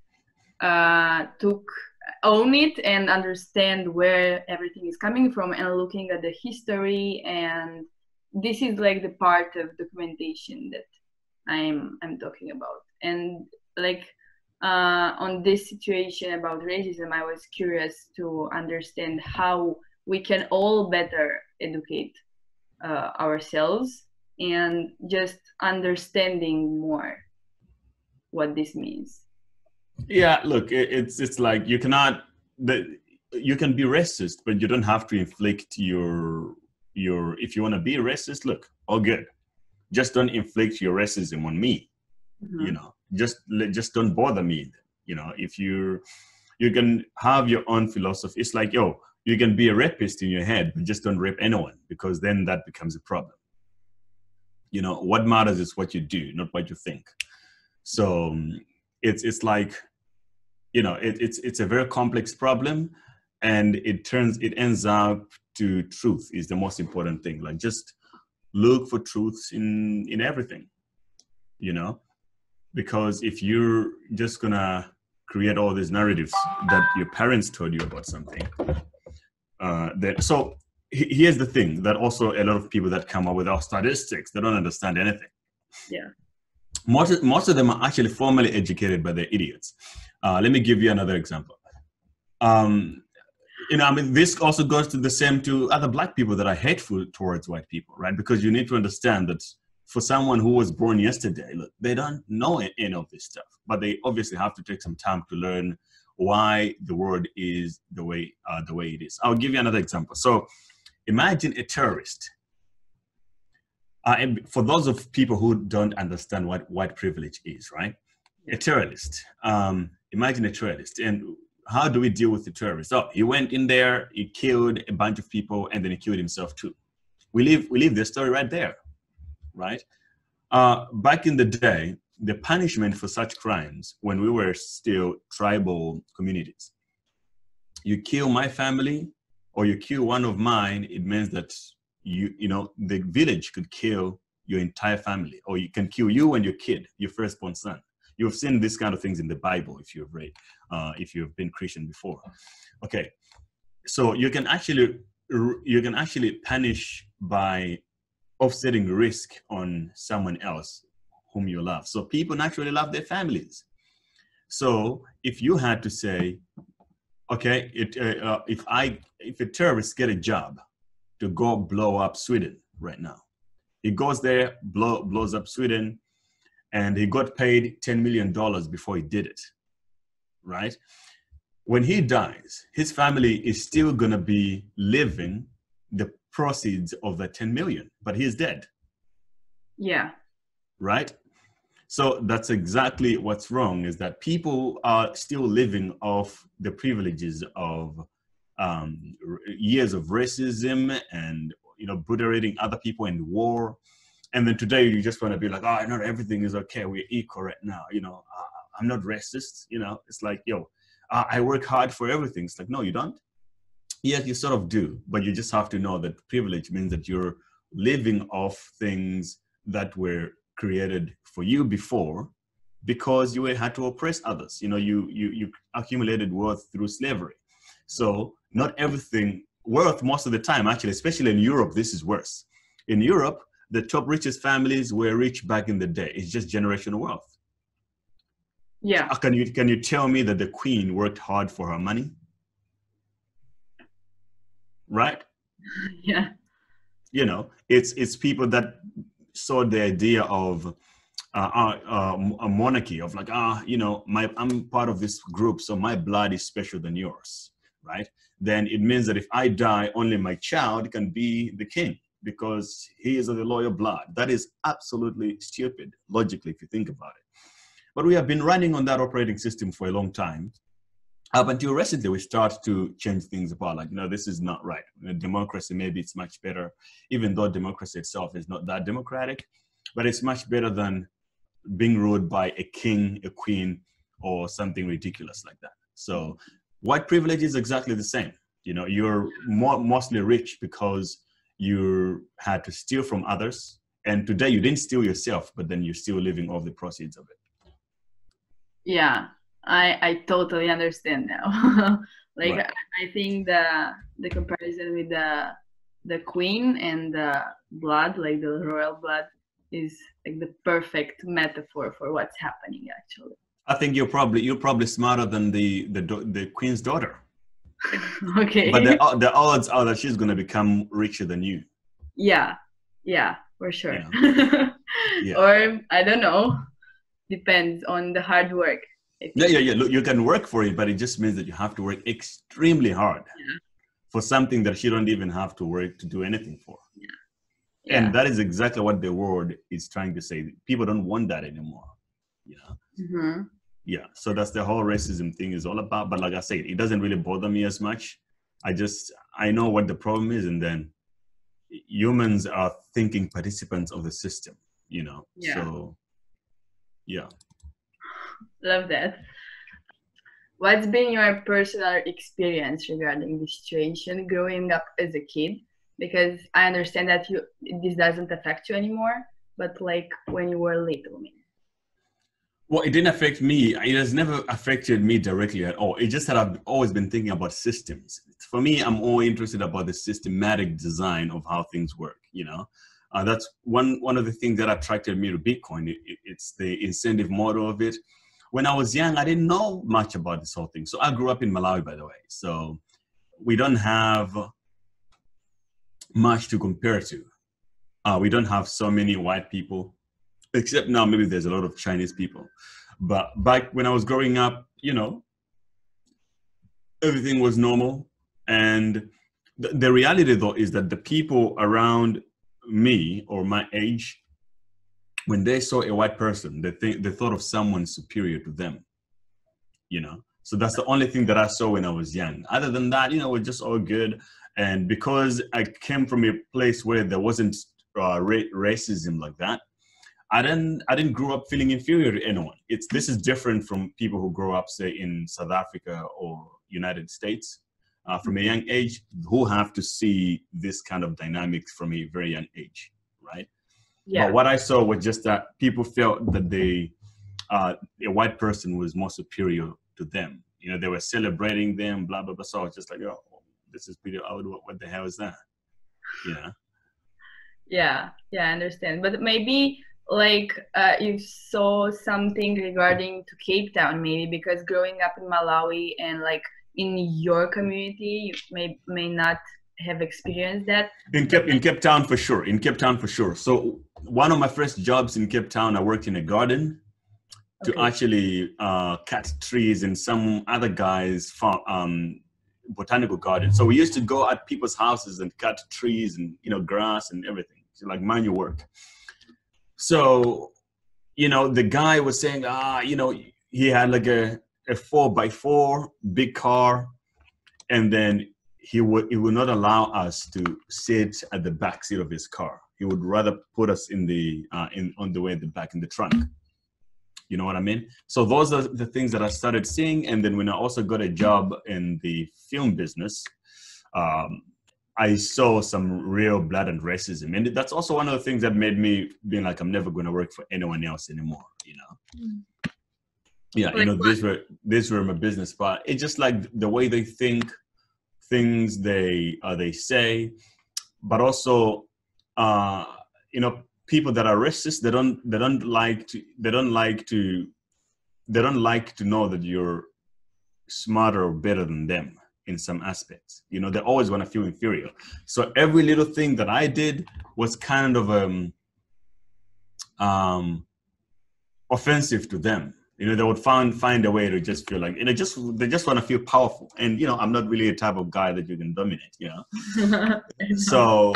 own it and understand where everything is coming from and looking at the history. And this is like the part of documentation that I'm talking about. And like on this situation about racism, I was curious to understand how we can all better educate ourselves and just understanding more what this means. Yeah, look, it's like you can be racist, but you don't have to inflict your if you want to be racist, look, all good. Just don't inflict your racism on me. Mm-hmm. You know, just don't bother me. You know, if you can have your own philosophy. It's like, yo, you can be a rapist in your head, but just don't rape anyone, because then that becomes a problem. You know, what matters is what you do, not what you think. So it's like, you know, it's a very complex problem. and it ends up to truth is the most important thing. Like, just look for truths in everything, you know, because if you're just gonna create all these narratives that your parents told you about something, so here's the thing that also a lot of people that come up with our statistics, they don't understand anything. Yeah. Most of them are actually formally educated, but they're idiots. Let me give you another example. You know, I mean, this also goes to the same to other Black people that are hateful towards white people, right? Because you need to understand that for someone who was born yesterday, look, they don't know any of this stuff, but they obviously have to take some time to learn why the world is the way it is. I'll give you another example. So imagine a terrorist. And for those of people who don't understand what white privilege is, right? A terrorist. Imagine a terrorist. And how do we deal with the terrorist? Oh, he went in there, he killed a bunch of people, and then he killed himself too. We leave the story right there, right? Back in the day, the punishment for such crimes, when we were still tribal communities, you kill my family or you kill one of mine, it means that you know, the village could kill your entire family, or you can kill you and your kid, your firstborn son. You've seen these kind of things in the Bible if you've read, if you've been Christian before. Okay, so you can actually punish by offsetting risk on someone else whom you love. So people naturally love their families. So if you had to say, okay, if a terrorist get a job to go blow up Sweden right now, he goes there, blows up Sweden, and he got paid $10 million before he did it, right? When he dies, his family is still gonna be living the proceeds of the 10 million, but he's dead. Yeah. Right? So that's exactly what's wrong, is that people are still living off the privileges of years of racism and, you know, brutalizing other people in war. And then today you just want to be like, oh, not everything is okay. We're equal right now. You know, I'm not racist. You know, it's like, yo, I work hard for everything. It's like, no, you don't. Yes, you sort of do, but you just have to know that privilege means that you're living off things that were created for you before, because you had to oppress others. You know, you accumulated wealth through slavery. So not everything wealth most of the time, actually, especially in Europe, this is worse. In Europe, the top richest families were rich back in the day. It's just generational wealth. Yeah. Can you tell me that the queen worked hard for her money? Right? Yeah. You know, it's people that saw the idea of a monarchy, of like, you know, I'm part of this group, so my blood is special than yours, right? Then it means that if I die, only my child can be the king because he is of the royal blood. That is absolutely stupid, logically, if you think about it. But we have been running on that operating system for a long time. Up until recently, we start to change things apart. Like, no, this is not right. Democracy, maybe it's much better, even though democracy itself is not that democratic, but it's much better than being ruled by a king, a queen, or something ridiculous like that. So white privilege is exactly the same. You know, you're mostly rich because you had to steal from others. And today you didn't steal yourself, but then you're still living off the proceeds of it. Yeah. I totally understand now. Like, Right. I think the comparison with the queen and the blood, like the royal blood, is like the perfect metaphor for what's happening actually. I think you're probably smarter than the queen's daughter. Okay. But the odds are that she's gonna become richer than you. Yeah, for sure. Yeah. Yeah. Or I don't know. Depends on the hard work. Yeah. Look, you can work for it, but it just means that you have to work extremely hard for something that you don't even have to work to do anything for. Yeah. And that is exactly what the world is trying to say. People don't want that anymore. You know? Mm-hmm. Yeah. So that's the whole racism thing is all about. But like I said, it doesn't really bother me as much. I know what the problem is, and then humans are thinking participants of the system, you know? Yeah. So, yeah. Love that. what's been your personal experience regarding this situation growing up as a kid? Because I understand that this doesn't affect you anymore, but like when you were little, maybe. Well, it didn't affect me. It has never affected me directly at all. It's just that I've always been thinking about systems. For me, I'm all interested about the systematic design of how things work, you know. That's one of the things that attracted me to Bitcoin. It's the incentive model of it. When I was young, I didn't know much about this whole thing. So I grew up in Malawi, by the way. So we don't have much to compare to. We don't have so many white people, except now maybe there's a lot of Chinese people. But back when I was growing up, you know, everything was normal. And the reality though is that the people around me or my age, when they saw a white person, they thought of someone superior to them, you know. So that's the only thing that I saw when I was young. Other than that, you know, we're just all good. And because I came from a place where there wasn't racism like that, I didn't grow up feeling inferior to anyone. This is different from people who grow up, say, in South Africa or United States from a young age, who have to see this kind of dynamics from a very young age, right? Yeah. But what I saw was just that people felt that a white person was more superior to them. You know, they were celebrating them, blah, blah, blah. So I was just like, oh, this is pretty odd. What the hell is that? Yeah. Yeah, I understand. But maybe like you saw something regarding to Cape Town, maybe because growing up in Malawi and like in your community, you may not have experienced that. In Cape Town for sure. In Cape Town for sure. So one of my first jobs in Cape Town, I worked in a garden to actually cut trees in some other guy's farm, botanical garden. So we used to go at people's houses and cut trees and, you know, grass and everything. So like manual work. So, you know, the guy was saying, you know, he had like a 4x4 big car, and then he would not allow us to sit at the back seat of his car. He would rather put us in the on the way at the back in the trunk. You know what I mean? So those are the things that I started seeing. And then when I also got a job in the film business, I saw some real blatant racism. And that's also one of the things that made me be like, I'm never going to work for anyone else anymore, you know? Yeah, like, you know, these were my business, but it's just like the way they think, things they say, but also, you know, people that are racist, they don't like to know that you're smarter or better than them in some aspects. You know, they always want to feel inferior. So every little thing that I did was kind of offensive to them. You know, they would find a way to just feel like, you know, they just want to feel powerful. And, you know, I'm not really a type of guy that you can dominate, you know? So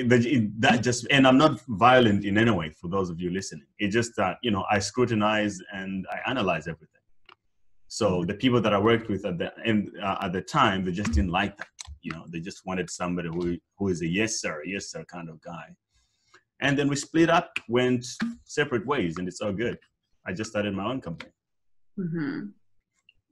that just, and I'm not violent in any way for those of you listening. It's just that, you know, I scrutinize and I analyze everything. So the people that I worked with at the time, they just didn't like that. You know, they just wanted somebody who is a yes sir kind of guy. And then we split up, went separate ways, and it's all good. I just started my own company. Mm-hmm.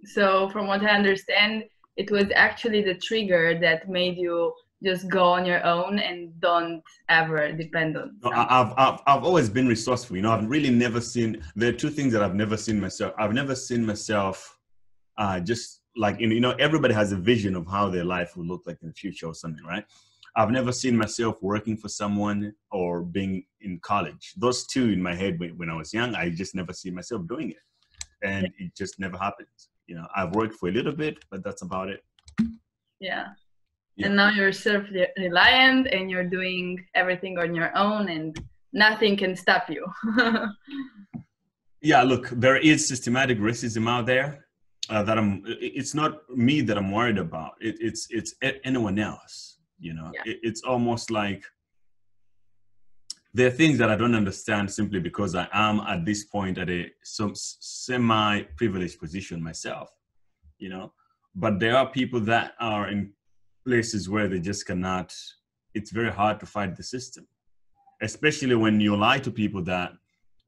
So from what I understand, it was actually the trigger that made you just go on your own and don't ever depend on someone. I've always been resourceful. You know, I've really never seen, there are two things that I've never seen myself. I've never seen myself just like, you know, everybody has a vision of how their life will look like in the future or something, right? I've never seen myself working for someone or being in college. Those two in my head when I was young, I just never see myself doing it. And it just never happens. You know, I've worked for a little bit, but that's about it. Yeah. And now you're self-reliant and you're doing everything on your own and nothing can stop you. Yeah, look, there is systematic racism out there it's not me that I'm worried about. It's anyone else. You know, it's almost like there are things that I don't understand simply because I am at this point at some semi-privileged position myself, you know, but there are people that are in places where they just cannot, it's very hard to fight the system, especially when you lie to people that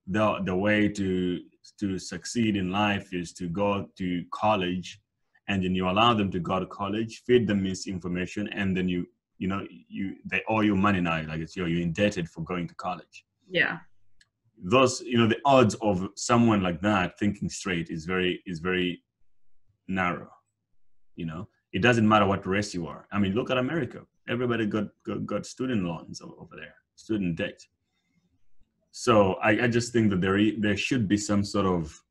the way to to succeed in life is to go to college, and then you allow them to go to college, feed them misinformation, and then they owe you money now. Like you're indebted for going to college. Yeah. Those, the odds of someone like that thinking straight is very narrow. It doesn't matter what race you are. I mean, look at America. Everybody got student loans over there, student debt. So I just think that there should be some sort of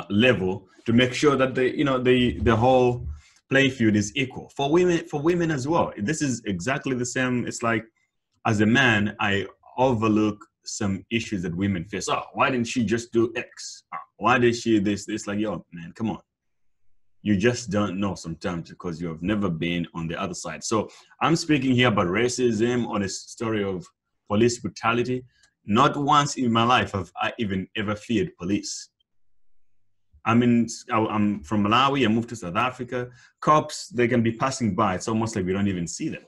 level to make sure that the whole playing field is equal for women as well. This is exactly the same. It's like, as a man, I overlook some issues that women face. Oh, why didn't she just do X? Oh, why did she this? It's like, yo, man, come on. You just don't know sometimes because you have never been on the other side. So I'm speaking here about racism, on a story of police brutality. Not once in my life have I even ever feared police. I'm from Malawi. I moved to South Africa. Cops, they can be passing by. It's almost like we don't even see them.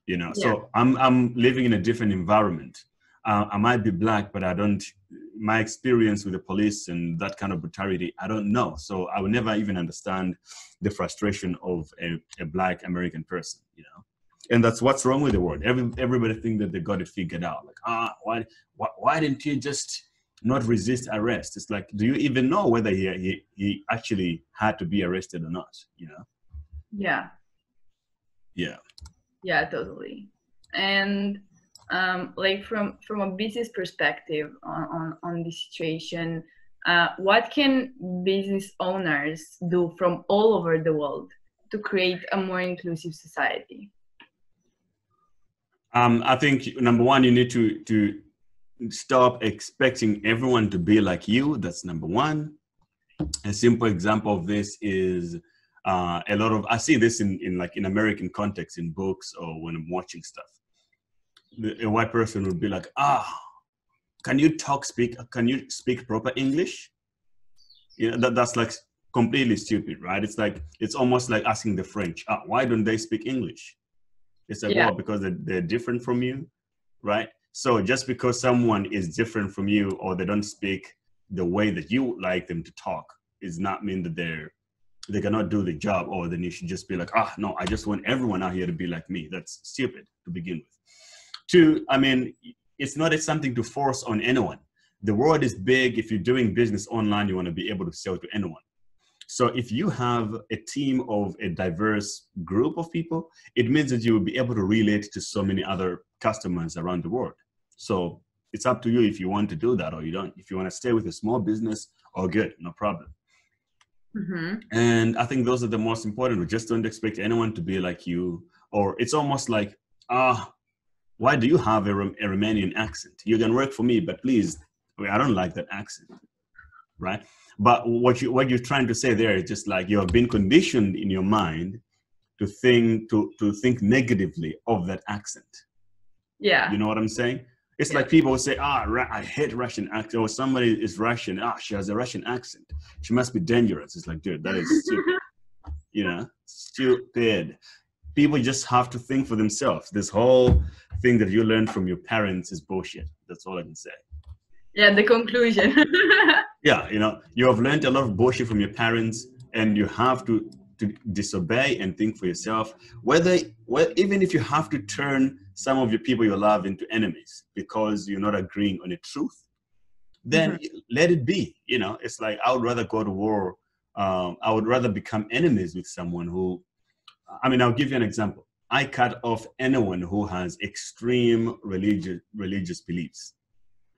Yeah. So I'm living in a different environment. I might be Black, but my experience with the police and that kind of brutality, I don't know. So I would never even understand the frustration of a Black American person, And that's what's wrong with the world. Everybody think that they got it figured out. Like, why didn't he just not resist arrest? It's like, do you even know whether he actually had to be arrested or not? Yeah. Yeah. Yeah, totally. And like from a business perspective on this situation, what can business owners do from all over the world to create a more inclusive society? I think number one, you need to stop expecting everyone to be like you. That's number one. A simple example of this is I see this in American context, in books or when I'm watching stuff. A white person would be like, can you speak proper English? That's like completely stupid, right? It's like, it's almost like asking the French, why don't they speak English? It's like, well, because they're different from you, right? So just because someone is different from you, or they don't speak the way that you like them to talk, does not mean that they cannot do the job, or then you should just be like, no, I just want everyone out here to be like me. That's stupid to begin with. Two, I mean, it's not something to force on anyone. The world is big. If you're doing business online, you want to be able to sell to anyone. So if you have a team of a diverse group of people, it means that you will be able to relate to so many other customers around the world. So it's up to you if you want to do that or you don't. If you want to stay with a small business, all good, no problem. Mm-hmm. And I think those are the most important. Just don't expect anyone to be like you. Or it's almost like, why do you have a Romanian accent? You can work for me, but please, I don't like that accent, right? But what you're trying to say there is just like, you have been conditioned in your mind to think negatively of that accent. Yeah. You know what I'm saying? It's like people will say, I hate Russian accent, or somebody is Russian. She has a Russian accent. She must be dangerous. It's like, dude, that is stupid. Stupid. People just have to think for themselves. This whole thing that you learned from your parents is bullshit. That's all I can say. Yeah, the conclusion. Yeah, you have learned a lot of bullshit from your parents, and you have to disobey and think for yourself. Even if you have to turn some of your people you love into enemies because you're not agreeing on a truth, then let it be. It's like, I would rather go to war. I would rather become enemies with someone who, I'll give you an example. I cut off anyone who has extreme religious beliefs.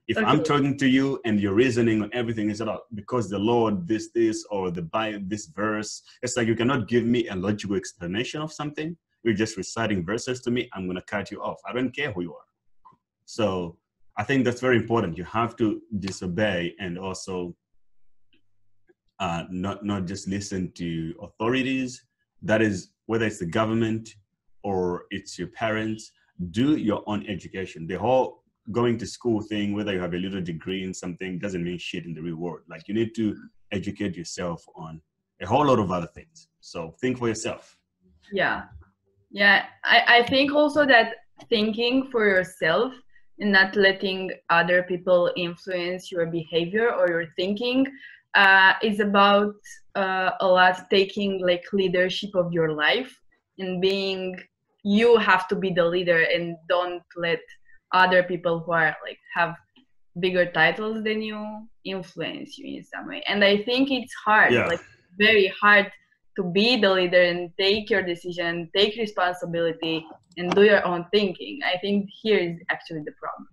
If I'm talking to you and your reasoning on everything is about because the Lord this or the Bible this verse, it's like, you cannot give me a logical explanation of something. You're just reciting verses to me. I'm going to cut you off. I don't care who you are. So I think that's very important. You have to disobey, and also not just listen to authorities. That is, whether it's the government or it's your parents. Do your own education. The whole going to school thing, whether you have a little degree in something, doesn't mean shit in the real world. Like, you need to educate yourself on a whole lot of other things. So think for yourself. Yeah. I think also that thinking for yourself and not letting other people influence your behavior or your thinking. It's about a lot taking like leadership of your life and being, you have to be the leader and don't let other people who are like have bigger titles than you influence you in some way. And I think it's hard, Yeah. like very hard to be the leader and take your decision, take responsibility and do your own thinking. I think here is actually the problem.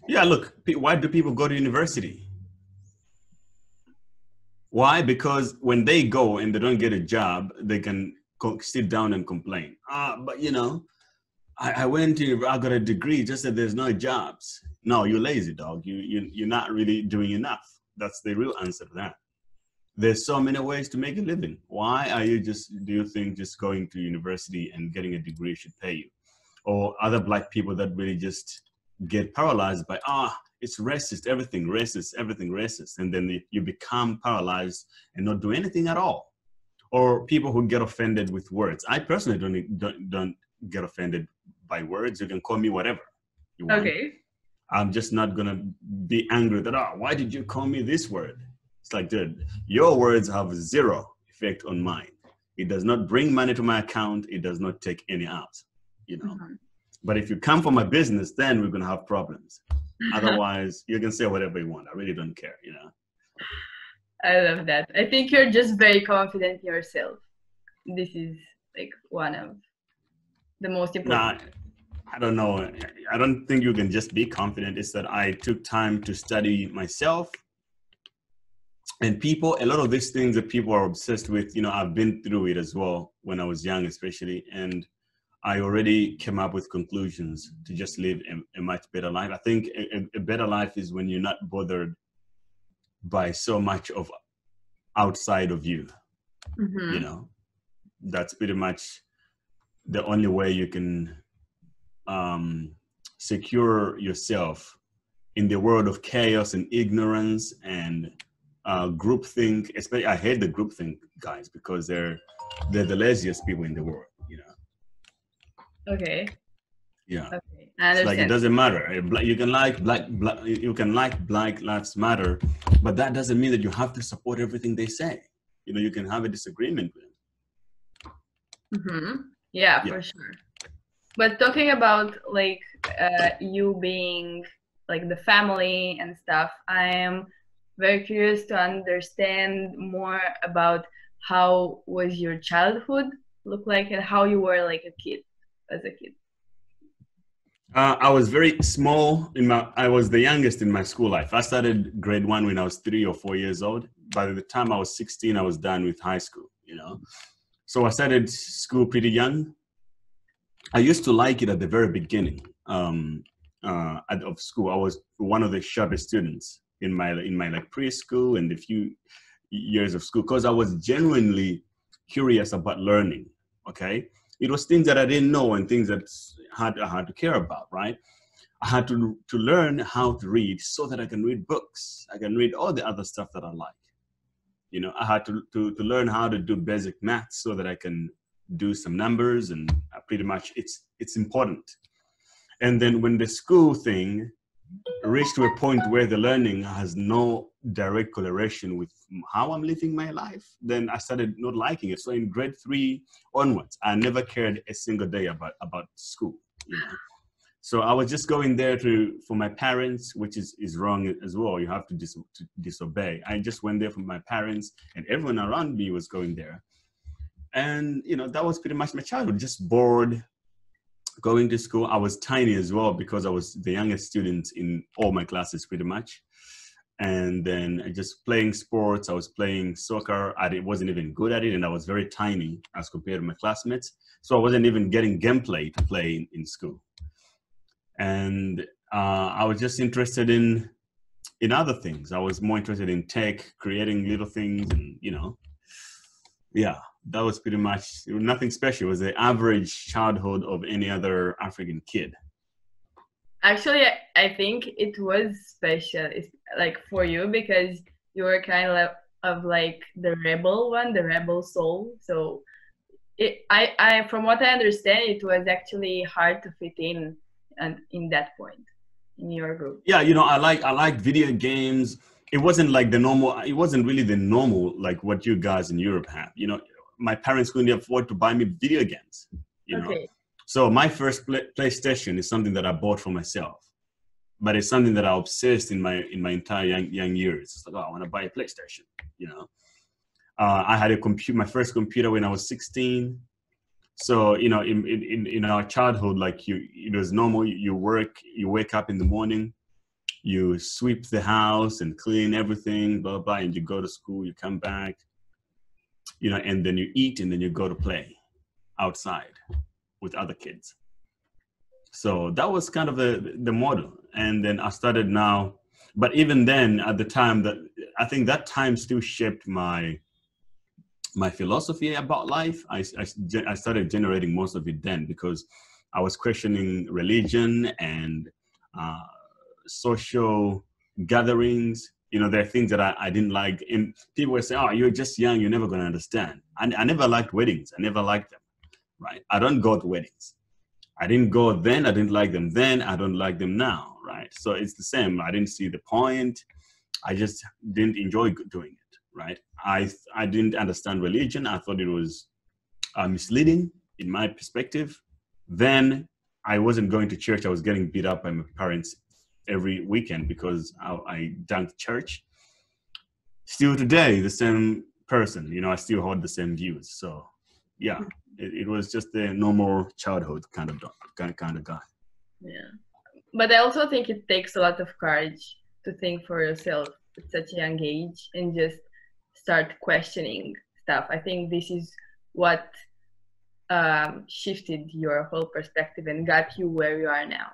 Yeah, look, why do people go to university? Why? Because when they go and they don't get a job, they can sit down and complain. But you know, I went to, I got a degree, just that there's no jobs. No, you're lazy, dog. You're not really doing enough. That's the real answer to that. There's so many ways to make a living. Why are you just, do you think just going to university and getting a degree should pay you? Or other Black people that really just get paralyzed by, it's racist, everything racist, everything racist. And then you become paralyzed and not do anything at all. Or people who get offended with words. I personally don't get offended by words. You can call me whatever you want. Okay. I'm just not gonna be angry that, why did you call me this word? It's like, dude, your words have zero effect on mine. It does not bring money to my account. It does not take any out, you know. Mm-hmm. But if you come for my business, then we're gonna have problems. Otherwise, you can say whatever you want. I really don't care, you know. I love that. I think you're just very confident in yourself. This is like one of the most important. Nah, I don't know. I don't think you can just be confident. It's that I took time to study myself. And people, a lot of these things that people are obsessed with, you know, I've been through it as well when I was young, especially. And I already came up with conclusions to just live a much better life. I think a better life is when you're not bothered by so much of outside of you. Mm-hmm. You know, that's pretty much the only way you can secure yourself in the world of chaos and ignorance and groupthink. Especially, I hate the groupthink guys because they're the laziest people in the world. You know. Okay. Yeah. Okay. I understand. It's like it doesn't matter. You can like you can like Black Lives Matter, but that doesn't mean that you have to support everything they say. You know, you can have a disagreement with them. Mm-hmm. Yeah, for sure. But talking about like you being like the family and stuff, I am very curious to understand more about how was your childhood look like and how you were like a kid, as a kid. I was very small I was the youngest in my school life. I started grade 1 when I was 3 or 4 years old. By the time I was 16, I was done with high school, you know. So I started school pretty young. I used to like it at the very beginning of school. I was one of the sharpest students in my like preschool and a few years of school because I was genuinely curious about learning. Okay, it was things that I didn't know and things that I had to care about. Right, I had to learn how to read so that I can read books. I can read all the other stuff that I like. You know, I had to learn how to do basic maths so that I can do some numbers, and pretty much it's important. And then when the school thing reached to a point where the learning has no direct correlation with how I'm living my life, then I started not liking it. So in grade 3 onwards, I never cared a single day about school. You know? So I was just going there for my parents, which is wrong as well. You have to disobey. I just went there for my parents, and everyone around me was going there. And, you know, that was pretty much my childhood, just bored, going to school. I was tiny as well because I was the youngest student in all my classes pretty much. And then just playing sports. I was playing soccer. I wasn't even good at it, and I was very tiny as compared to my classmates. So I wasn't even getting gameplay to play in school. And I was just interested in other things. I was more interested in tech, creating little things, and, you know, yeah. That was pretty much nothing special. It was the average childhood of any other African kid. Actually, I think it was special, it's like for you, because you were kind of like the rebel one, the rebel soul. So I from what I understand, it was actually hard to fit in and in that point. in your group? Yeah, you know, I like video games. It wasn't like the normal. It wasn't really the normal like what you guys in Europe have. You know, my parents couldn't afford to buy me video games. You know, Okay. so my first PlayStation is something that I bought for myself, but it's something that I obsessed in my entire young years. It's like, oh, I want to buy a PlayStation. You know, I had my first computer when I was 16. So, you know, in our childhood, like it was normal. You wake up in the morning, you sweep the house and clean everything, blah, blah, and you go to school, you come back, you know, and then you eat and then you go to play outside with other kids. So that was kind of the model. And then I started now, but even then at the time I think that time still shaped my philosophy about life. I started generating most of it then because I was questioning religion and social gatherings. You know, there are things that I didn't like. And people would say, oh, you're just young, you're never going to understand. I never liked weddings. I never liked them, right? I don't go to weddings. I didn't go then. I didn't like them then. I don't like them now, right? So it's the same. I didn't see the point. I just didn't enjoy doing it, right? I didn't understand religion. I thought it was misleading in my perspective. Then I wasn't going to church. I was getting beat up by my parents every weekend because I dunked church. Still today, the same person, you know, I still hold the same views. So yeah, it was just the normal childhood kind of guy. Yeah. But I also think it takes a lot of courage to think for yourself at such a young age and just start questioning stuff. I think this is what shifted your whole perspective and got you where you are now.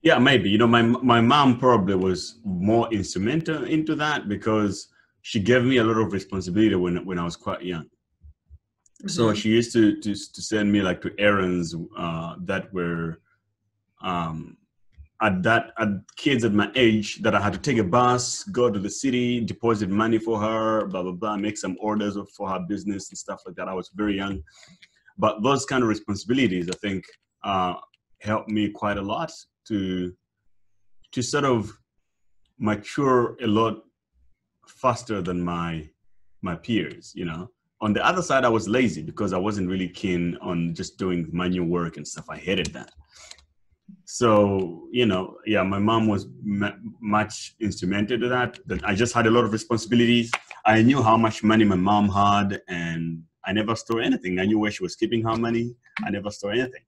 Yeah, maybe. You know, my mom probably was more instrumental into that because she gave me a lot of responsibility when I was quite young. Mm-hmm. So she used to send me like to errands that were at kids at my age that I had to take a bus, go to the city, deposit money for her, blah, blah, blah, make some orders for her business and stuff like that. I was very young. But those kind of responsibilities, I think, helped me quite a lot to sort of mature a lot faster than my peers, you know. On the other side, I was lazy because I wasn't really keen on just doing manual work and stuff. I hated that. So, you know, yeah, my mom was much instrumental to that I just had a lot of responsibilities. I knew how much money my mom had and I never stole anything. I knew where she was keeping her money. I never stole anything.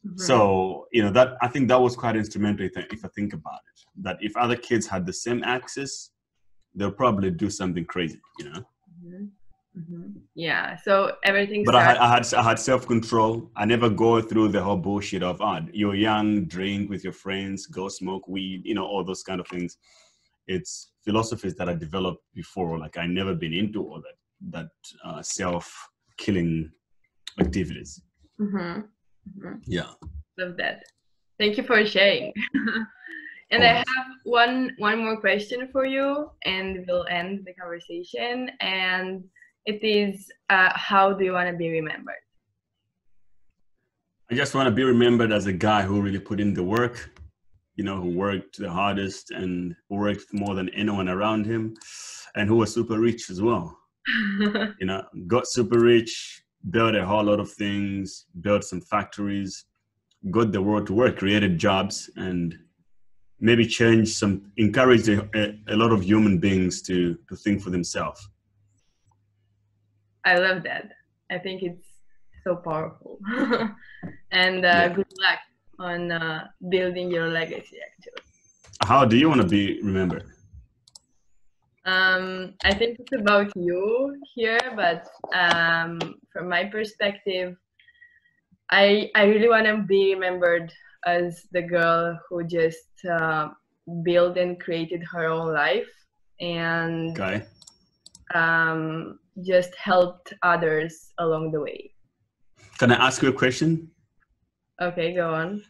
Mm-hmm. So, you know, that I think that was quite instrumental if I think about it, that if other kids had the same access, they'll probably do something crazy, you know? Mm-hmm. Mm-hmm. Yeah, so everything. But I had self-control. I never go through the whole bullshit of you're young, drink with your friends, go smoke weed, you know, all those kind of things. It's philosophies that I developed before. Like I never been into all that self-killing activities. Mm-hmm. Mm-hmm. Yeah, love that. Thank you for sharing. And I have one more question for you, and we'll end the conversation. And it is, how do you want to be remembered? I just want to be remembered as a guy who really put in the work, you know, who worked the hardest and who worked more than anyone around him, and who was super rich as well. You know, got super rich, built a whole lot of things, built some factories, got the world to work, created jobs, and maybe encouraged a lot of human beings to think for themselves. I love that. I think it's so powerful. And good luck on building your legacy, actually. How do you want to be remembered? I think it's about you here, but from my perspective, I really want to be remembered as the girl who just built and created her own life and just helped others along the way. Can I ask you a question? Okay, go on.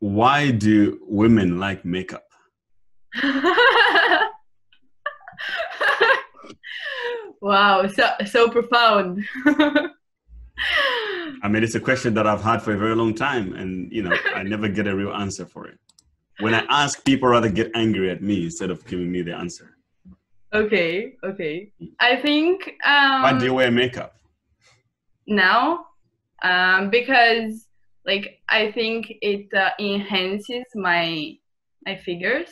Why do women like makeup? Wow, so profound. I mean, it's a question that I've had for a very long time, and you know, I never get a real answer for it. When I ask, people rather get angry at me instead of giving me the answer. Okay. I think Why do you wear makeup? now, because like I think it enhances my figures,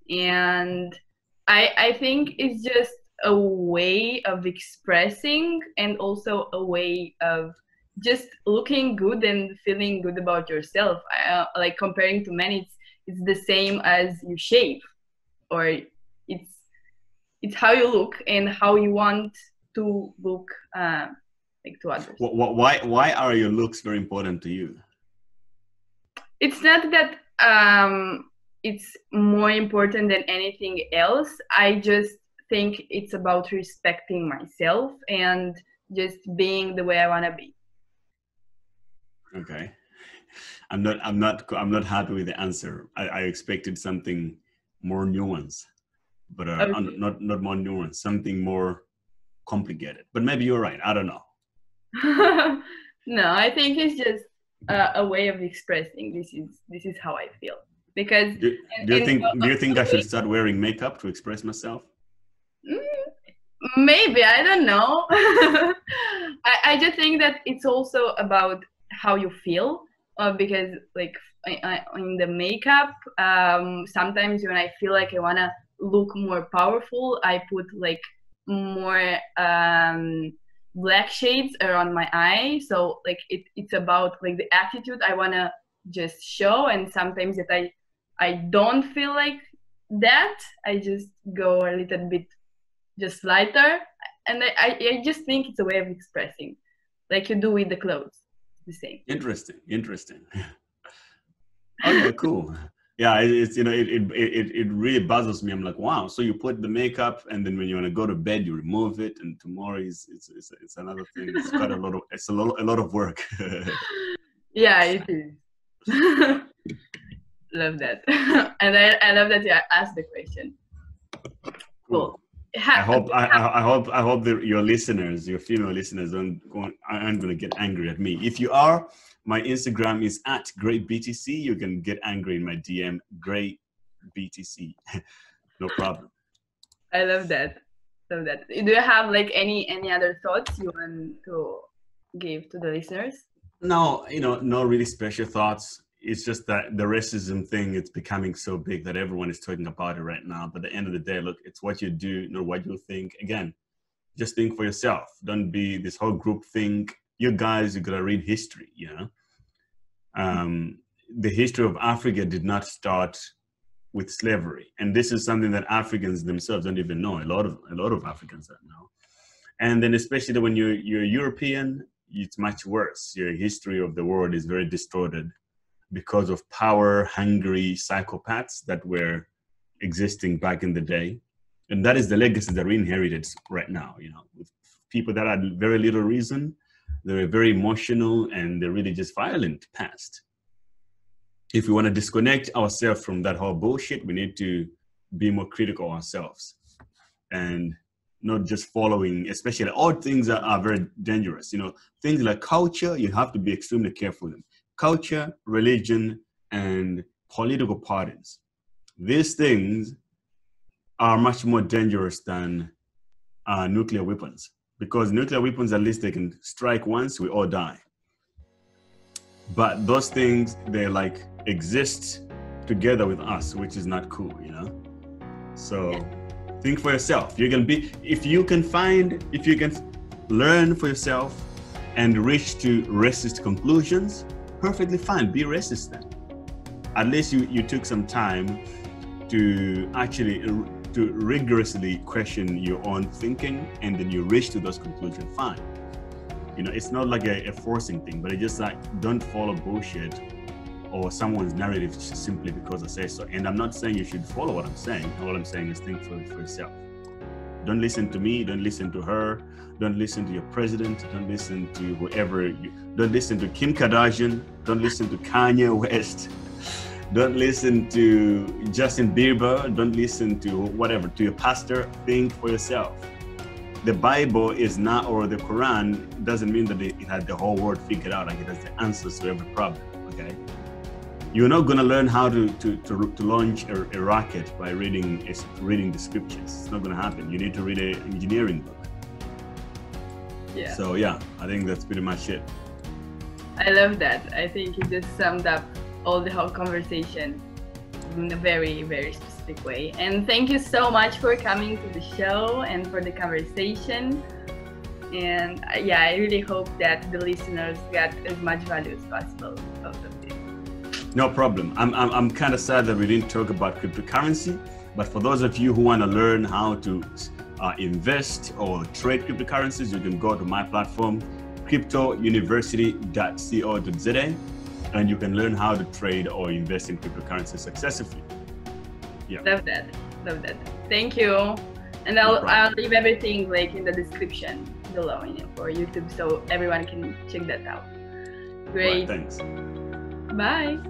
and I think it's just a way of expressing, and also a way of just looking good and feeling good about yourself. Like comparing to men, it's the same as you shave, or it's how you look and how you want to look like to others. Why are your looks very important to you? It's not that it's more important than anything else. I just think it's about respecting myself and just being the way I want to be. Okay. I'm not happy with the answer. I expected something more nuanced, but Okay. not more nuanced, something more complicated. But maybe you're right. I don't know. No, I think it's just a way of expressing this is how I feel. Because do you think I should start wearing makeup to express myself? Maybe, I don't know. I just think that it's also about how you feel, because like in the makeup, sometimes when I feel like I want to look more powerful, I put like more black shades around my eye. So like it's about like the attitude I want to just show, and sometimes that I don't feel like that, I just go a little bit just lighter, and I just think it's a way of expressing, like you do with the clothes, the same. Interesting. Okay, cool. Yeah, it's it really bothers me. I'm like, wow, so you put the makeup, and then when you want to go to bed, you remove it, and tomorrow it's another thing. It's quite a lot of work. Yeah, it is. Love that. And I love that you asked the question. Cool. I hope that your listeners, your female listeners, aren't going to get angry at me. If you are, my Instagram is @GreyBTC. You can get angry in my DM, GreyBTC. No problem. I love that. Do you have like any other thoughts you want to give to the listeners? No, no really special thoughts. It's just that the racism thing, it's becoming so big that everyone is talking about it right now. But at the end of the day, look, it's what you do, not what you think. Again, just think for yourself. Don't be this whole group thing. You guys, you got to read history, The history of Africa did not start with slavery. And this is something that Africans themselves don't even know. A lot of Africans don't know. And then especially when you're European, it's much worse. Your history of the world is very distorted because of power-hungry psychopaths that were existing back in the day. And that is the legacy that we inherited right now, with people that had very little reason. They were very emotional, and they're really just violent past. If we want to disconnect ourselves from that whole bullshit, we need to be more critical ourselves and not just following, especially all things that are very dangerous. Things like culture, you have to be extremely careful with them. Culture, religion, and political parties. These things are much more dangerous than nuclear weapons, because nuclear weapons, at least they can strike once, we all die. But those things, they like exist together with us, which is not cool, So think for yourself. If you can learn for yourself and reach to racist conclusions, perfectly fine, be racist then. At least you took some time to actually to rigorously question your own thinking, and then you reach to those conclusions, fine. It's not like a forcing thing, but it's just like, don't follow bullshit or someone's narrative simply because I say so. And I'm not saying you should follow what I'm saying. All I'm saying is think for yourself. Don't listen to me, don't listen to her, don't listen to your president, don't listen to whoever, don't listen to Kim Kardashian, don't listen to Kanye West, don't listen to Justin Bieber, don't listen to whatever, to your pastor. Think for yourself. The Bible is not, or the Quran doesn't mean that it had the whole world figured out, like it has the answers to every problem, okay? You're not going to learn how to launch a rocket by reading the scriptures. It's not going to happen. You need to read an engineering book. Yeah. So yeah, I think that's pretty much it. I love that. I think you just summed up all the whole conversation in a very, very specific way. And thank you so much for coming to the show and for the conversation. And yeah, I really hope that the listeners get as much value as possible out of this. No problem. I'm kind of sad that we didn't talk about cryptocurrency, but for those of you who want to learn how to invest or trade cryptocurrencies, you can go to my platform, cryptouniversity.co.za, and you can learn how to trade or invest in cryptocurrency successfully. Yeah. Love that. Thank you. And I'll leave everything like in the description below, for YouTube, so everyone can check that out. Great. Right, thanks. Bye.